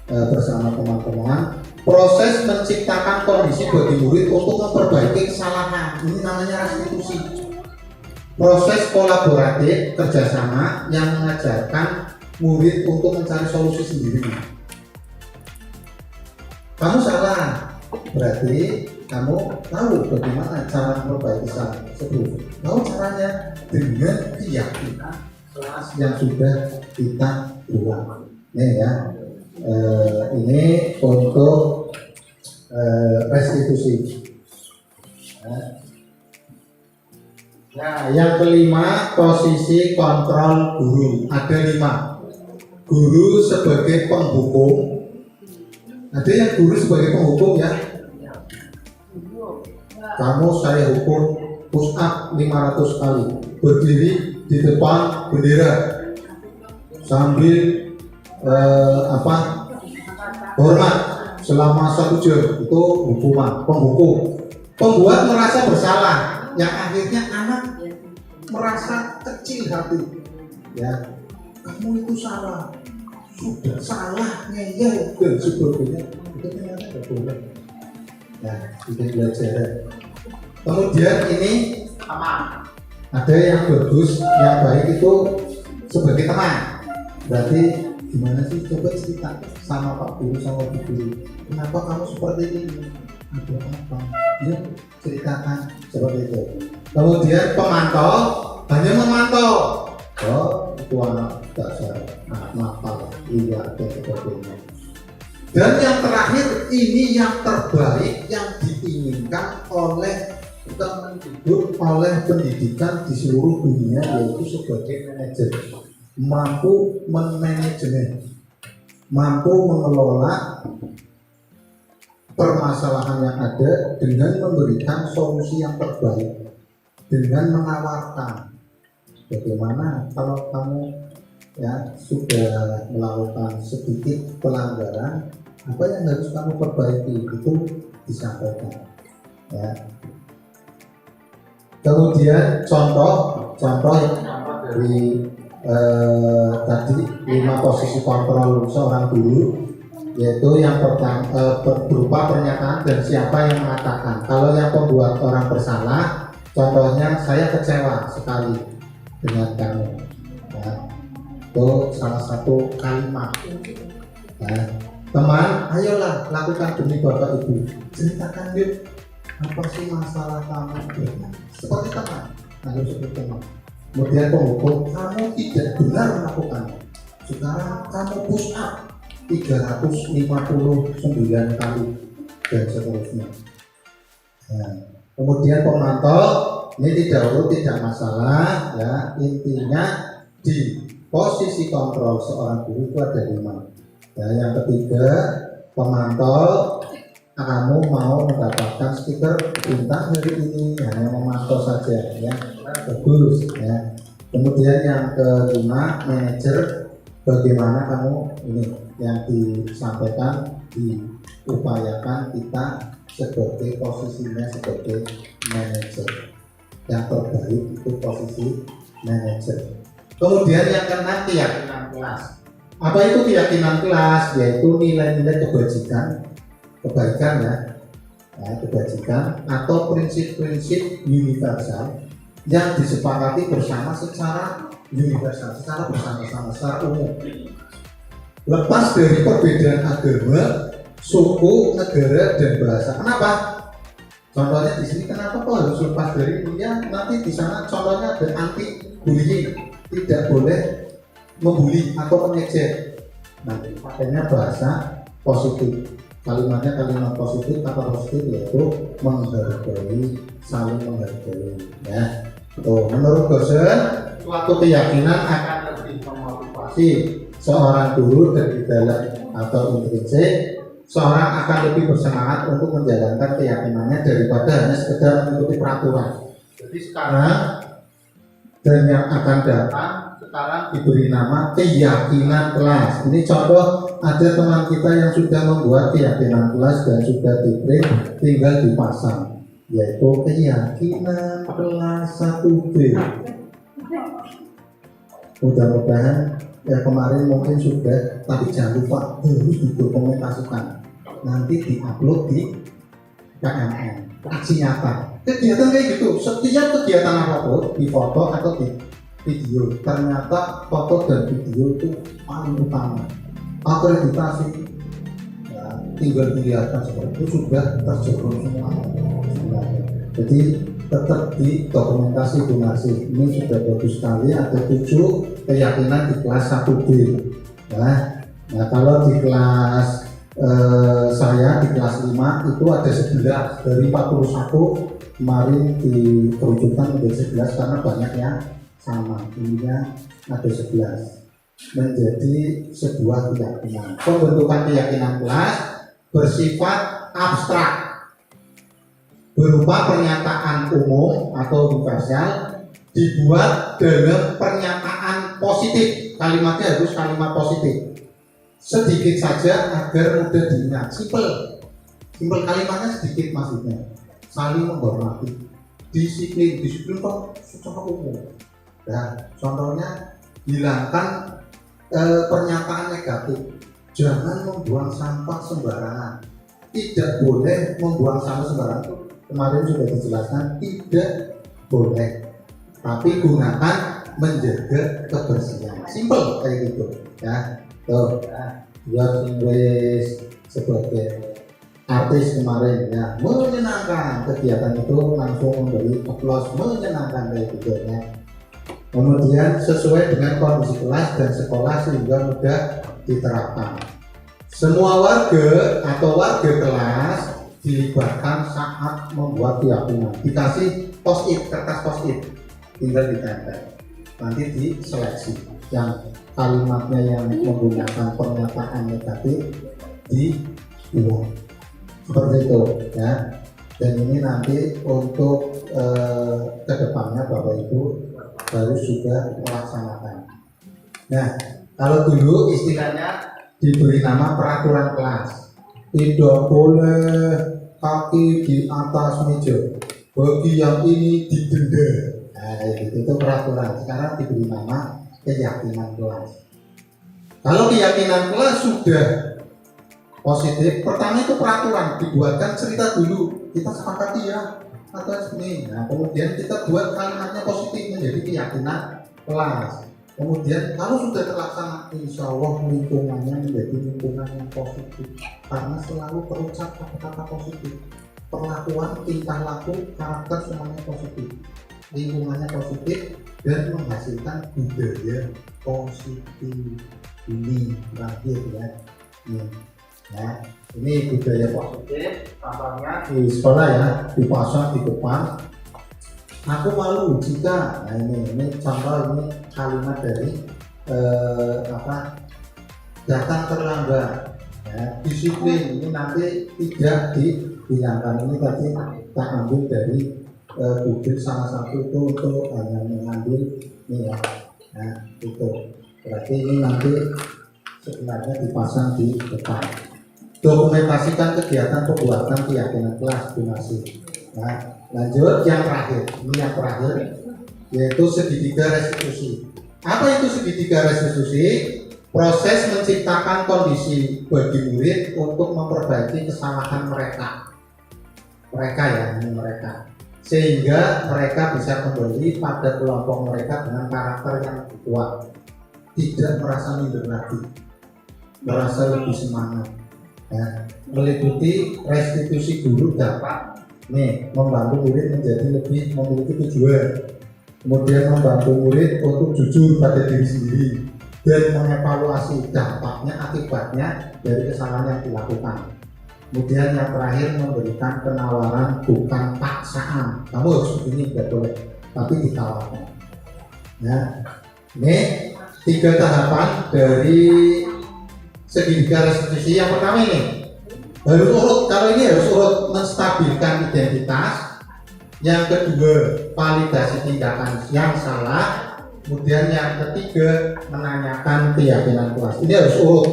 A: bersama teman-teman, proses menciptakan kondisi bagi murid untuk memperbaiki kesalahan, ini namanya restitusi. Proses kolaboratif kerjasama yang mengajarkan murid untuk mencari solusi sendiri. Kamu salah, berarti kamu tahu bagaimana cara memperbaiki salah tersebut. Tahu caranya dengan keyakinan kelas yang sudah kita buat. Nih ya, ini untuk restitusi. Nah, yang kelima, posisi kontrol guru. Ada 5. Guru sebagai penghukum. Ada yang guru sebagai penghukum ya. Kamu saya hukum push up 500 kali, berdiri di depan bendera sambil hormat selama 1 jam, itu hukuman penghukum. Pembuat merasa bersalah, yang akhirnya anak merasa kecil hati ya. Kamu itu salah, sudah salah, ngeyel dan sebagainya, itu ternyata tidak boleh ya, tidak belajar. Kemudian ini teman, ada yang bagus, yang baik itu sebagai teman. Berarti gimana sih, coba cerita sama Pak Guru, sama Bu Guru, kenapa kamu seperti ini, ada apa, ya ceritakan seperti itu. Kemudian pemantau, hanya memantau, oh itu anak dasar, anak nakal, liar dan sebagainya. Dan yang terakhir, ini yang terbaik yang diinginkan oleh Kemendikbud, oleh pendidikan di seluruh dunia, yaitu sebagai manajer, mampu memanajemen, mampu mengelola permasalahan yang ada dengan memberikan solusi yang terbaik, dengan menawarkan bagaimana kalau kamu ya sudah melakukan sedikit pelanggaran, apa yang harus kamu perbaiki, itu disampaikan ya. Kemudian contoh yang dari tadi 5 posisi kontrol seorang guru, yaitu yang pertama berupa pernyataan dan siapa yang mengatakan. Kalau yang pembuat orang bersalah, contohnya saya kecewa sekali dengan kamu. Nah, itu salah satu kalimat. Nah, teman, ayolah lakukan demi Bapak Ibu. Ceritakan yuk, apa sih masalah kamu? Seperti teman, harus seperti teman. Kemudian penghukum, kamu tidak benar melakukannya. Sekarang kamu push up 359 kali dan seterusnya. Nah, kemudian pemantau, ini tidak masalah ya, intinya di posisi kontrol seorang guru itu ada 5. Ya, yang ketiga, pemantau, kamu mau mendapatkan stiker bintang hari ini, hanya memantau saja ya, bagus ya. Kemudian yang kelima, manajer, bagaimana kamu ini yang disampaikan, diupayakan kita sebagai posisinya sebagai manajer. Yang terbaik itu posisi manajer. Kemudian yang keenam, keyakinan kelas. Apa itu keyakinan kelas? Yaitu nilai-nilai kebaikan ya, kebajikan atau prinsip-prinsip universal yang disepakati bersama secara universal, secara bersama-sama, secara umum. Lepas dari perbedaan agama, suku, negara, dan bahasa. Kenapa? Contohnya di sini kenapa kok harus lepas dari ini? Ya, nanti di sana contohnya ada anti bullying, tidak boleh membuli atau mengejek. Nah, pakainya bahasa positif. Kalimatnya kalimat positif, kata positif yaitu menghargai, saling menghargai. Ya. Tuh, menurut dosen, suatu keyakinan akan lebih memotivasi seorang guru dari dalam atau intrinsik. Seorang akan lebih bersemangat untuk menjalankan keyakinannya daripada hanya sekedar mengikuti peraturan. Jadi sekarang dan yang akan datang sekarang diberi nama keyakinan kelas. Ini contoh, ada teman kita yang sudah membuat keyakinan kelas dan sudah di-print, tinggal dipasang, yaitu keyakinan kelas 1B. Mudah-mudahan ya kemarin mungkin sudah, tapi jangan lupa harus didokumentasikan, nanti diupload di KMN, aksi nyata. Kegiatan kayak gitu, setiap kegiatan apapun di foto atau di video, ternyata foto dan video itu paling utama. Akreditasi ya, tinggal dilihatkan seperti itu sudah terjerumus semua sebenarnya. Jadi tetap di dokumentasi donasi ini sudah bagus sekali. Ada 7 keyakinan di kelas 1B ya. Nah kalau di kelas saya di kelas 5 itu ada 11 dari 41, kemarin dikerucutkan menjadi 11 karena banyak yang sama, ininya ada 11 menjadi sebuah keyakinan. Pembentukan keyakinan kelas bersifat abstrak, berupa pernyataan umum atau universal, dibuat dalam pernyataan positif. Kalimatnya harus kalimat positif, sedikit saja agar mudah diingat. Simple kalimatnya sedikit, maksudnya saling menghormati, disiplin kok secara umum. Nah, contohnya hilangkan pernyataan negatif, jangan membuang sampah sembarangan, tidak boleh membuang sampah sembarangan. Kemarin sudah dijelaskan tidak boleh, tapi gunakan menjaga kebersihan. Simple kayak gitu ya. Tuh, buat Inggris sebagai artis kemarin ya, menyenangkan, kegiatan itu langsung memberi aplaus, menyenangkan kayak gitu ya. Kemudian sesuai dengan kondisi kelas dan sekolah sehingga mudah diterapkan. Semua warga atau warga kelas dilibatkan saat membuat keyakinan. Dikasih post-it, kertas post-it, tinggal ditempel. Nanti diseleksi yang kalimatnya yang menggunakan pernyataan negatif dibuang. Seperti itu ya. Dan ini nanti untuk kedepannya Bapak Ibu harus juga melaksanakan. Nah, kalau dulu istilahnya diberi nama peraturan kelas, tidak boleh kaki di atas meja, bagi yang ini didenda. Nah, itu peraturan. Sekarang diberi nama keyakinan kelas. Kalau keyakinan kelas sudah positif, pertama itu peraturan, dibuatkan cerita dulu, kita sepakati ya atau seperti ini. Nah, kemudian kita buat kalimatnya positif menjadi keyakinan kelas. Kemudian kalau sudah terlaksana, insya Allah lingkungannya menjadi lingkungan yang positif karena selalu terucap kata-kata positif, perlakuan, tingkah laku, karakter semuanya positif, lingkungannya positif dan menghasilkan budaya positif. Ini terakhir ya. Nah, ini budaya positif, contohnya di sekolah ya, dipasang di depan. Aku malu jika, nah ini contoh, ini kalimat dari datang terlambat, ya, disiplin. Ini nanti tidak dihilangkan. Ini tadi kita ambil dari buku salah satu itu untuk hanya mengambil ini ya. Nah itu berarti ini nanti sebenarnya dipasang di depan. Dokumentasikan kegiatan pembuatan keyakinan kelas donasi. Nah, lanjut yang terakhir, ini yang terakhir yaitu segitiga restitusi. Apa itu segitiga restitusi? Proses menciptakan kondisi bagi murid untuk memperbaiki kesalahan mereka ya, ini mereka, sehingga mereka bisa kembali pada kelompok mereka dengan karakter yang kuat, tidak merasa minder lagi, merasa lebih semangat. Ya, meliputi restitusi guru dapat membantu murid menjadi lebih memiliki tujuan, kemudian membantu murid untuk jujur pada diri sendiri dan mengevaluasi dampaknya akibatnya dari kesalahan yang dilakukan. Kemudian yang terakhir memberikan penawaran bukan paksaan, kamu harus begini, tidak boleh, tapi ditawarkan. Ya, ini 3 tahapan dari segitiga restitusi. Yang pertama ini harus urut, kalau ini harus urut menstabilkan identitas. Yang kedua, validasi tindakan yang salah. Kemudian yang ketiga, menanyakan keyakinan kelas. Ini harus urut,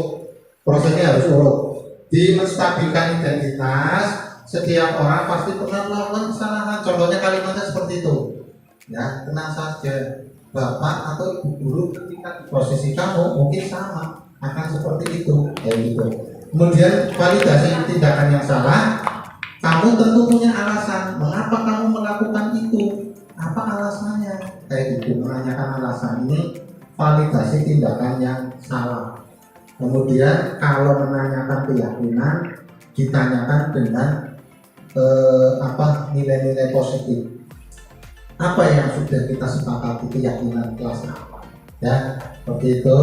A: prosesnya harus urut. Di menstabilkan identitas, setiap orang pasti pernah melakukan kesalahan. Contohnya kalimatnya seperti itu. Ya, tenang saja, bapak atau ibu guru ketika di posisi kamu mungkin sama, akan seperti itu, kayak gitu. Kemudian validasi tindakan yang salah, kamu tentu punya alasan mengapa kamu melakukan itu, apa alasannya, kayak gitu, menanyakan alasan. Ini validasi tindakan yang salah. Kemudian kalau menanyakan keyakinan, ditanyakan dengan nilai-nilai positif. Apa yang sudah kita sepakati keyakinan kelas apa? Ya, seperti itu.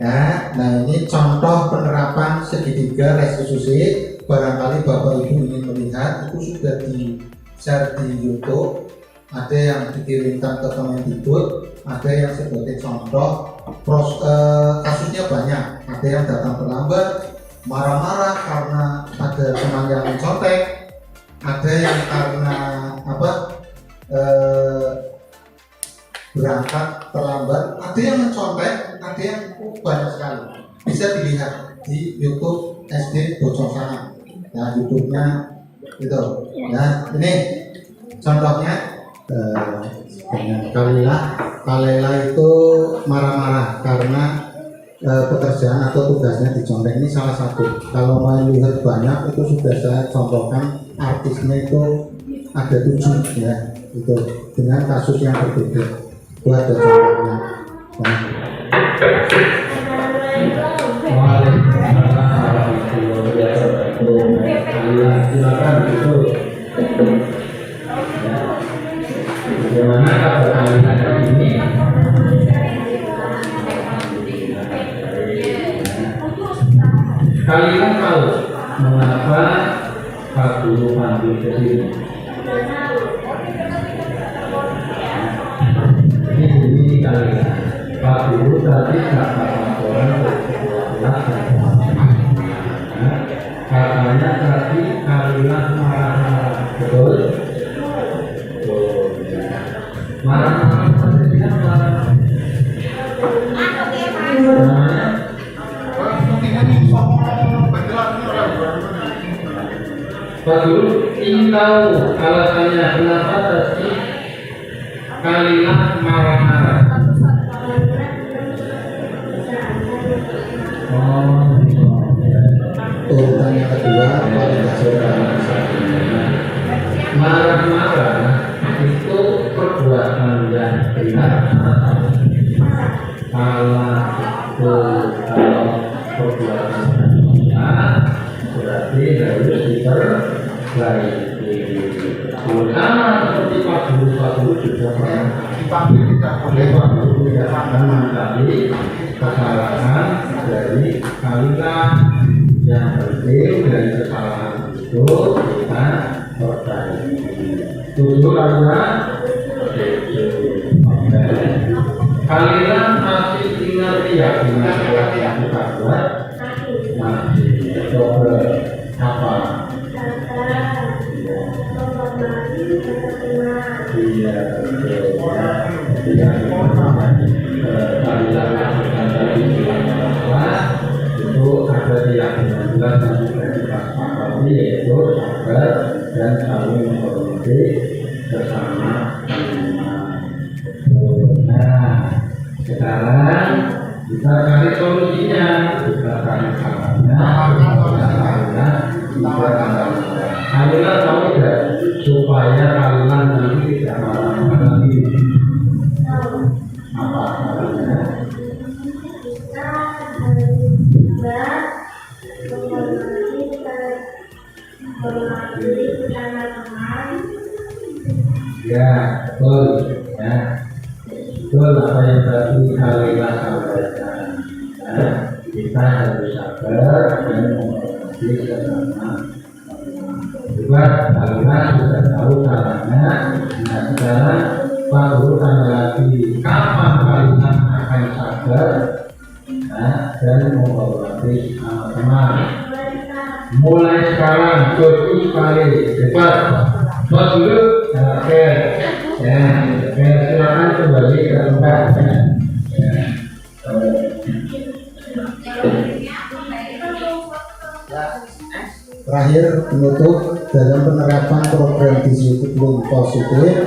A: Ya, nah ini contoh penerapan segitiga restitusi. Barangkali Bapak Ibu ingin melihat, itu sudah di share di YouTube. Ada yang dikirimkan ke Kemendikbud, ada yang sebagai contoh. Kasusnya banyak. Ada yang datang terlambat, marah-marah karena ada teman yang mencontek. Ada yang karena berangkat terlambat, ada yang mencontek, ada yang banyak sekali. Bisa dilihat di YouTube SD Bocor Sana. Nah, YouTube-nya itu. Nah, ini contohnya Kalela itu marah-marah karena pekerjaan atau tugasnya dicontek. Ini salah satu. Kalau mau lihat banyak itu sudah saya contohkan, artisnya itu ada 7 ya, itu dengan kasus yang berbeda. Itu ada contohnya.
F: Silakan itu. Bagaimana kalimat ini? Kalian tahu mengapa Pak Guru panggil ke sini? Ini kalian. Pak Guru tadi dapat laporan dari sebuah kelas yang katanya tadi kalian marah-marah, betul? Marah-marah, Pak Guru ingin tahu alasannya kenapa tadi Kalilah marah-marah.
A: Urutan yang kedua
F: Marah-marah itu perbuatan yang benar. Kalau perbuatan yang benar berarti harus diperbaiki. Terutama seperti Pak Guru juga pernah dipanggil tidak boleh Pak Guru tidak akan mengakui kesalahan dari Kalilah. Yang penting dari kesalahan itu kita perbaiki. Tujuh Kalilah, Kalilah masih ingat keyakinan yang kita buat, masih coba apa? Itu ada keyakinan jelas yang sudah kita sepakati, yaitu sabar dan saling menghormati bersama. Nah, sekarang kita cari solusinya, kita cari caranya, Kalilah tahu tidak supaya Kalilah nanti tidak marah-marah lagi? Apa caranya? Ya, betul. Ya, betul apa yang tadi Kalilah sampaikan. Ya, kita harus sabar dan menghormati sesama. Juga Kalilah sudah tahu caranya. Nah, sekarang Pak Guru tanya lagi, kapan Kalilah akan sabar dan menghormati teman? Mulai sekarang, fokus sekali, cepat. Pak Guru, oke, ya, silakan kembali ke tempat.
A: Terakhir, penutup dalam penerapan program disiplin positif,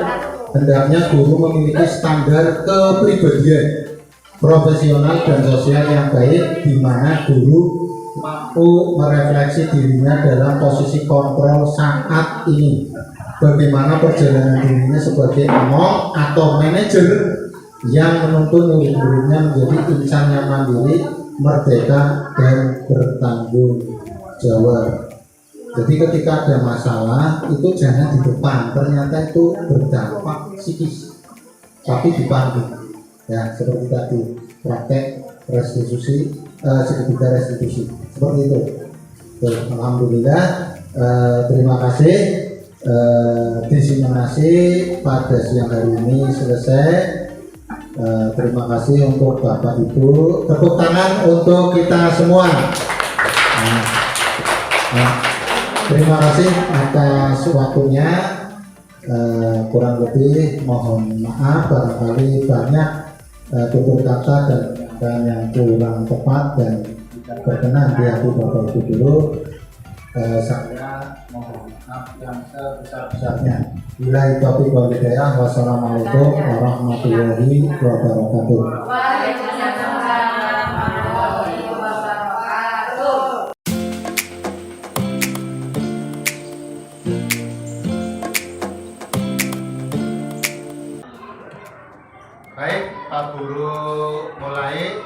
A: hendaknya guru memiliki standar kepribadian profesional dan sosial yang baik, di mana guru mampu merefleksi dirinya dalam posisi kontrol saat ini. Bagaimana perjalanan dirinya sebagai among atau manajer yang menuntun murid-muridnya menjadi insan yang mandiri, merdeka, dan bertanggung jawab. Jadi ketika ada masalah itu jangan di depan, ternyata itu berdampak psikis, tapi dipanggil. Ya, seperti tadi praktek restitusi, segitiga restitusi, seperti itu. Alhamdulillah, terima kasih. Diseminasi pada siang hari ini selesai. Terima kasih untuk Bapak Ibu. Tepuk tangan untuk kita semua. Terima kasih atas waktunya. Kurang lebih mohon maaf barangkali banyak tutur kata dan yang kurang tepat dan berkenan di hati Bapak Ibu dulu. Saya mohon maaf yang sebesar-besarnya. Billahi taufiq wal hidayah. Wassalamualaikum warahmatullahi wabarakatuh.
G: Baik, Pak Guru mulai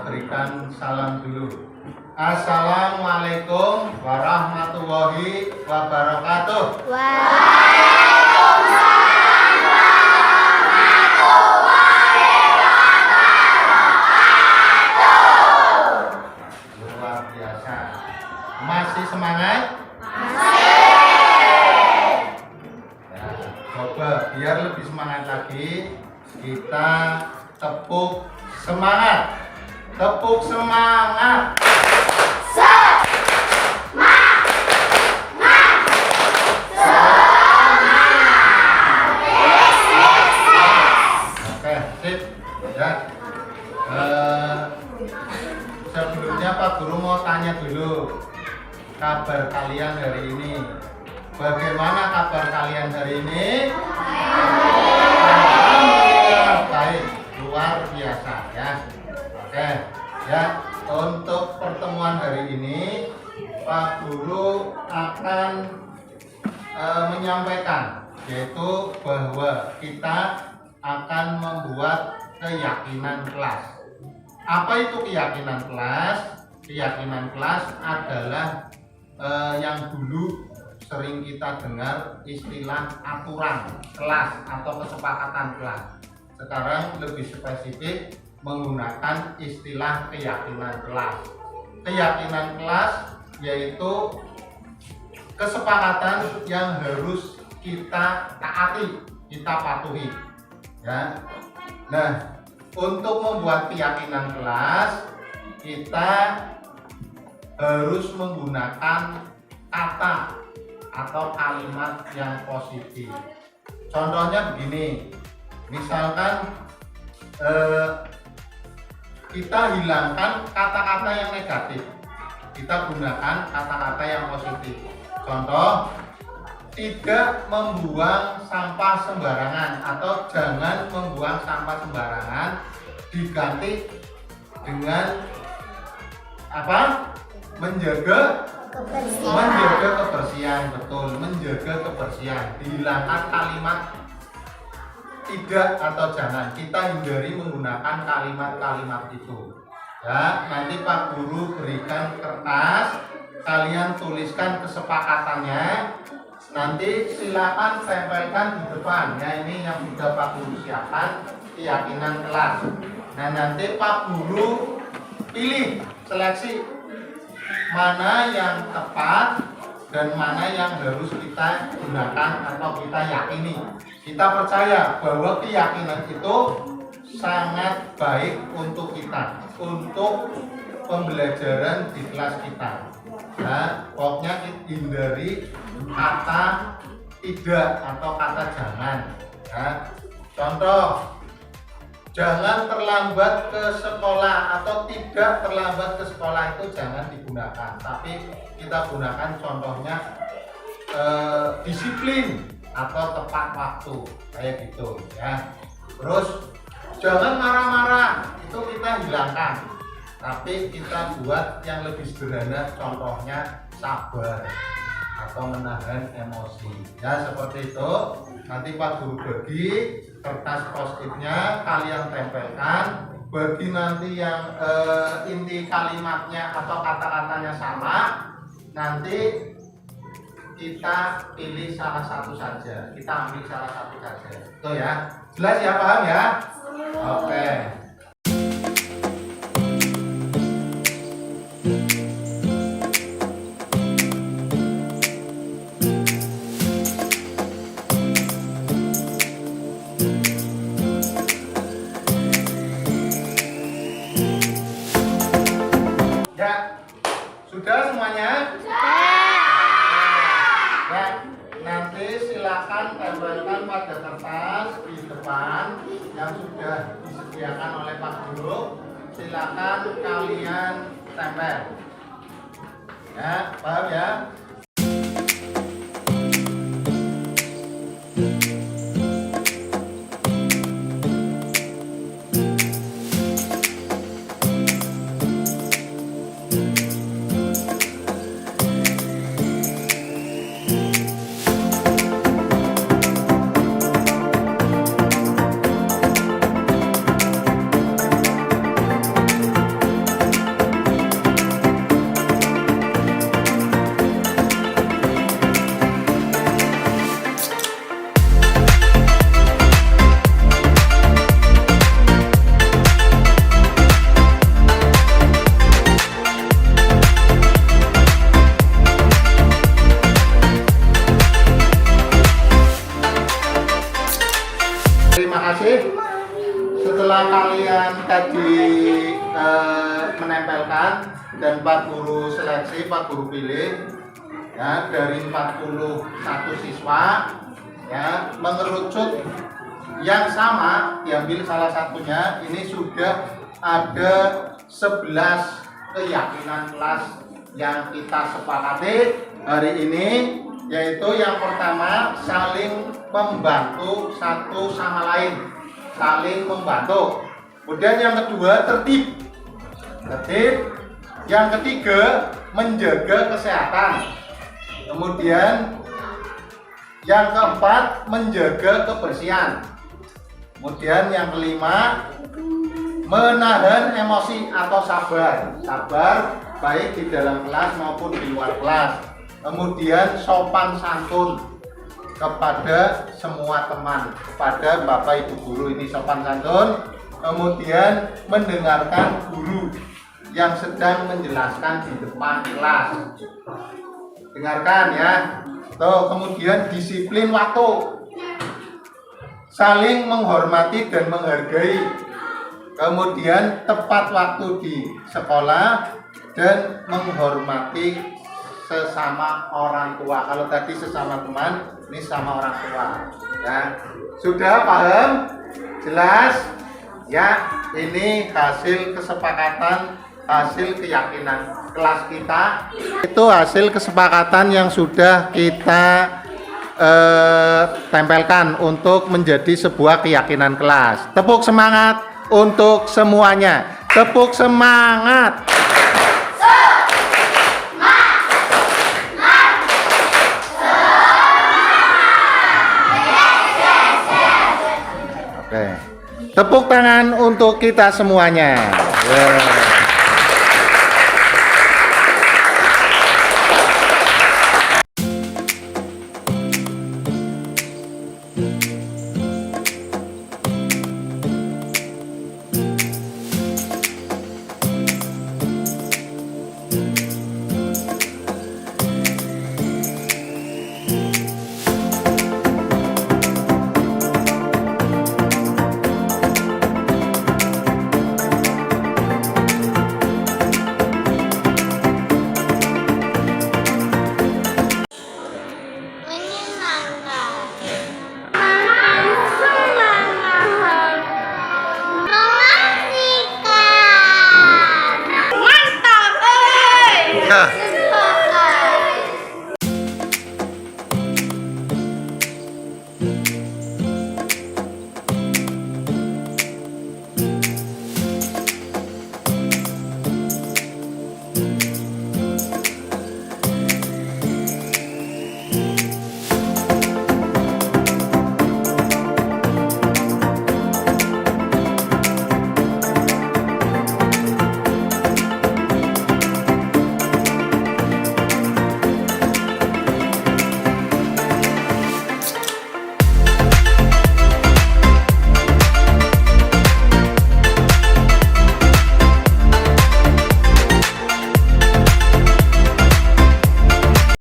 G: berikan salam dulu. Assalamualaikum warahmatullahi wabarakatuh.
H: Waalaikumsalam warahmatullahi wabarakatuh.
G: Luar biasa. Masih semangat? Ya, coba biar lebih semangat lagi, kita tepuk semangat. Tepuk semangat. Oke, sip. Ya. Sebelumnya Pak Guru mau tanya dulu. kabar kalian hari ini? Bagaimana kabar kalian hari ini? Alhamdulillah baik, luar biasa ya. Oke, ya untuk pertemuan hari ini Pak Guru akan menyampaikan, yaitu bahwa kita akan membuat keyakinan kelas. Apa itu keyakinan kelas? Keyakinan kelas adalah yang dulu sering kita dengar istilah aturan kelas atau kesepakatan kelas. Sekarang lebih spesifik menggunakan istilah keyakinan kelas. Keyakinan kelas yaitu kesepakatan yang harus kita taati, kita patuhi. Ya. Nah, untuk membuat keyakinan kelas, kita harus menggunakan kata atau kalimat yang positif. Contohnya begini, misalkan kita hilangkan kata-kata yang negatif, kita gunakan kata-kata yang positif. Contoh, tidak membuang sampah sembarangan atau jangan membuang sampah sembarangan, diganti dengan apa? Menjaga kebersihan. Betul, menjaga kebersihan. Dihilangkan kalimat tidak atau jangan, kita hindari menggunakan kalimat-kalimat itu ya. Nanti Pak Guru berikan kertas, kalian tuliskan kesepakatannya, nanti silakan tempelkan di depan ya. Ini yang sudah Pak Guru siapkan, keyakinan kelas. Nah, nanti Pak Guru pilih, seleksi mana yang tepat dan mana yang harus kita gunakan atau kita yakini. Kita percaya bahwa keyakinan itu sangat baik untuk kita, untuk pembelajaran di kelas kita. Nah, pokoknya hindari kata tidak atau kata jangan. Nah, contoh, jangan terlambat ke sekolah atau tidak terlambat ke sekolah itu jangan digunakan, tapi kita gunakan contohnya disiplin atau tepat waktu kayak gitu ya. Terus jangan marah-marah, itu kita hilangkan, tapi kita buat yang lebih sederhana, contohnya sabar atau menahan emosi ya, seperti itu. Nanti Pak Guru bagi kertas post-itnya, kalian tempelkan, bagi nanti yang inti kalimatnya atau kata-katanya sama, nanti kita pilih salah satu saja, kita ambil salah satu saja. Itu ya, jelas ya, paham ya? Oke. Ya, sudah semuanya? Ya, nanti silakan tempelkan pada kertas di depan yang sudah disediakan oleh Pak Guru. Silakan kalian tempel. Ya, paham ya? Terima kasih. Setelah kalian tadi menempelkan dan Pak Guru seleksi, Pak Guru pilih ya, dari 41 siswa ya, mengerucut yang sama, diambil salah satunya. Ini sudah ada 11 keyakinan kelas yang kita sepakati hari ini, yaitu yang pertama saling membantu satu sama lain, saling membantu. Kemudian yang kedua tertib, yang ketiga menjaga kesehatan, kemudian yang keempat menjaga kebersihan, kemudian yang kelima menahan emosi atau sabar baik di dalam kelas maupun di luar kelas, kemudian sopan santun kepada semua teman, kepada Bapak Ibu guru ini sopan santun, kemudian mendengarkan guru yang sedang menjelaskan di depan kelas, dengarkan ya. Tuh, kemudian disiplin waktu, saling menghormati dan menghargai, kemudian tepat waktu di sekolah dan menghormati sesama orang tua. Kalau tadi sesama teman, ini sama orang tua ya. Sudah paham? Jelas? Ya, ini hasil kesepakatan, hasil keyakinan kelas kita. Itu hasil kesepakatan yang sudah kita tempelkan untuk menjadi sebuah keyakinan kelas. Tepuk semangat untuk semuanya. Tepuk semangat. Oke. Tepuk tangan untuk kita semuanya. Yeah.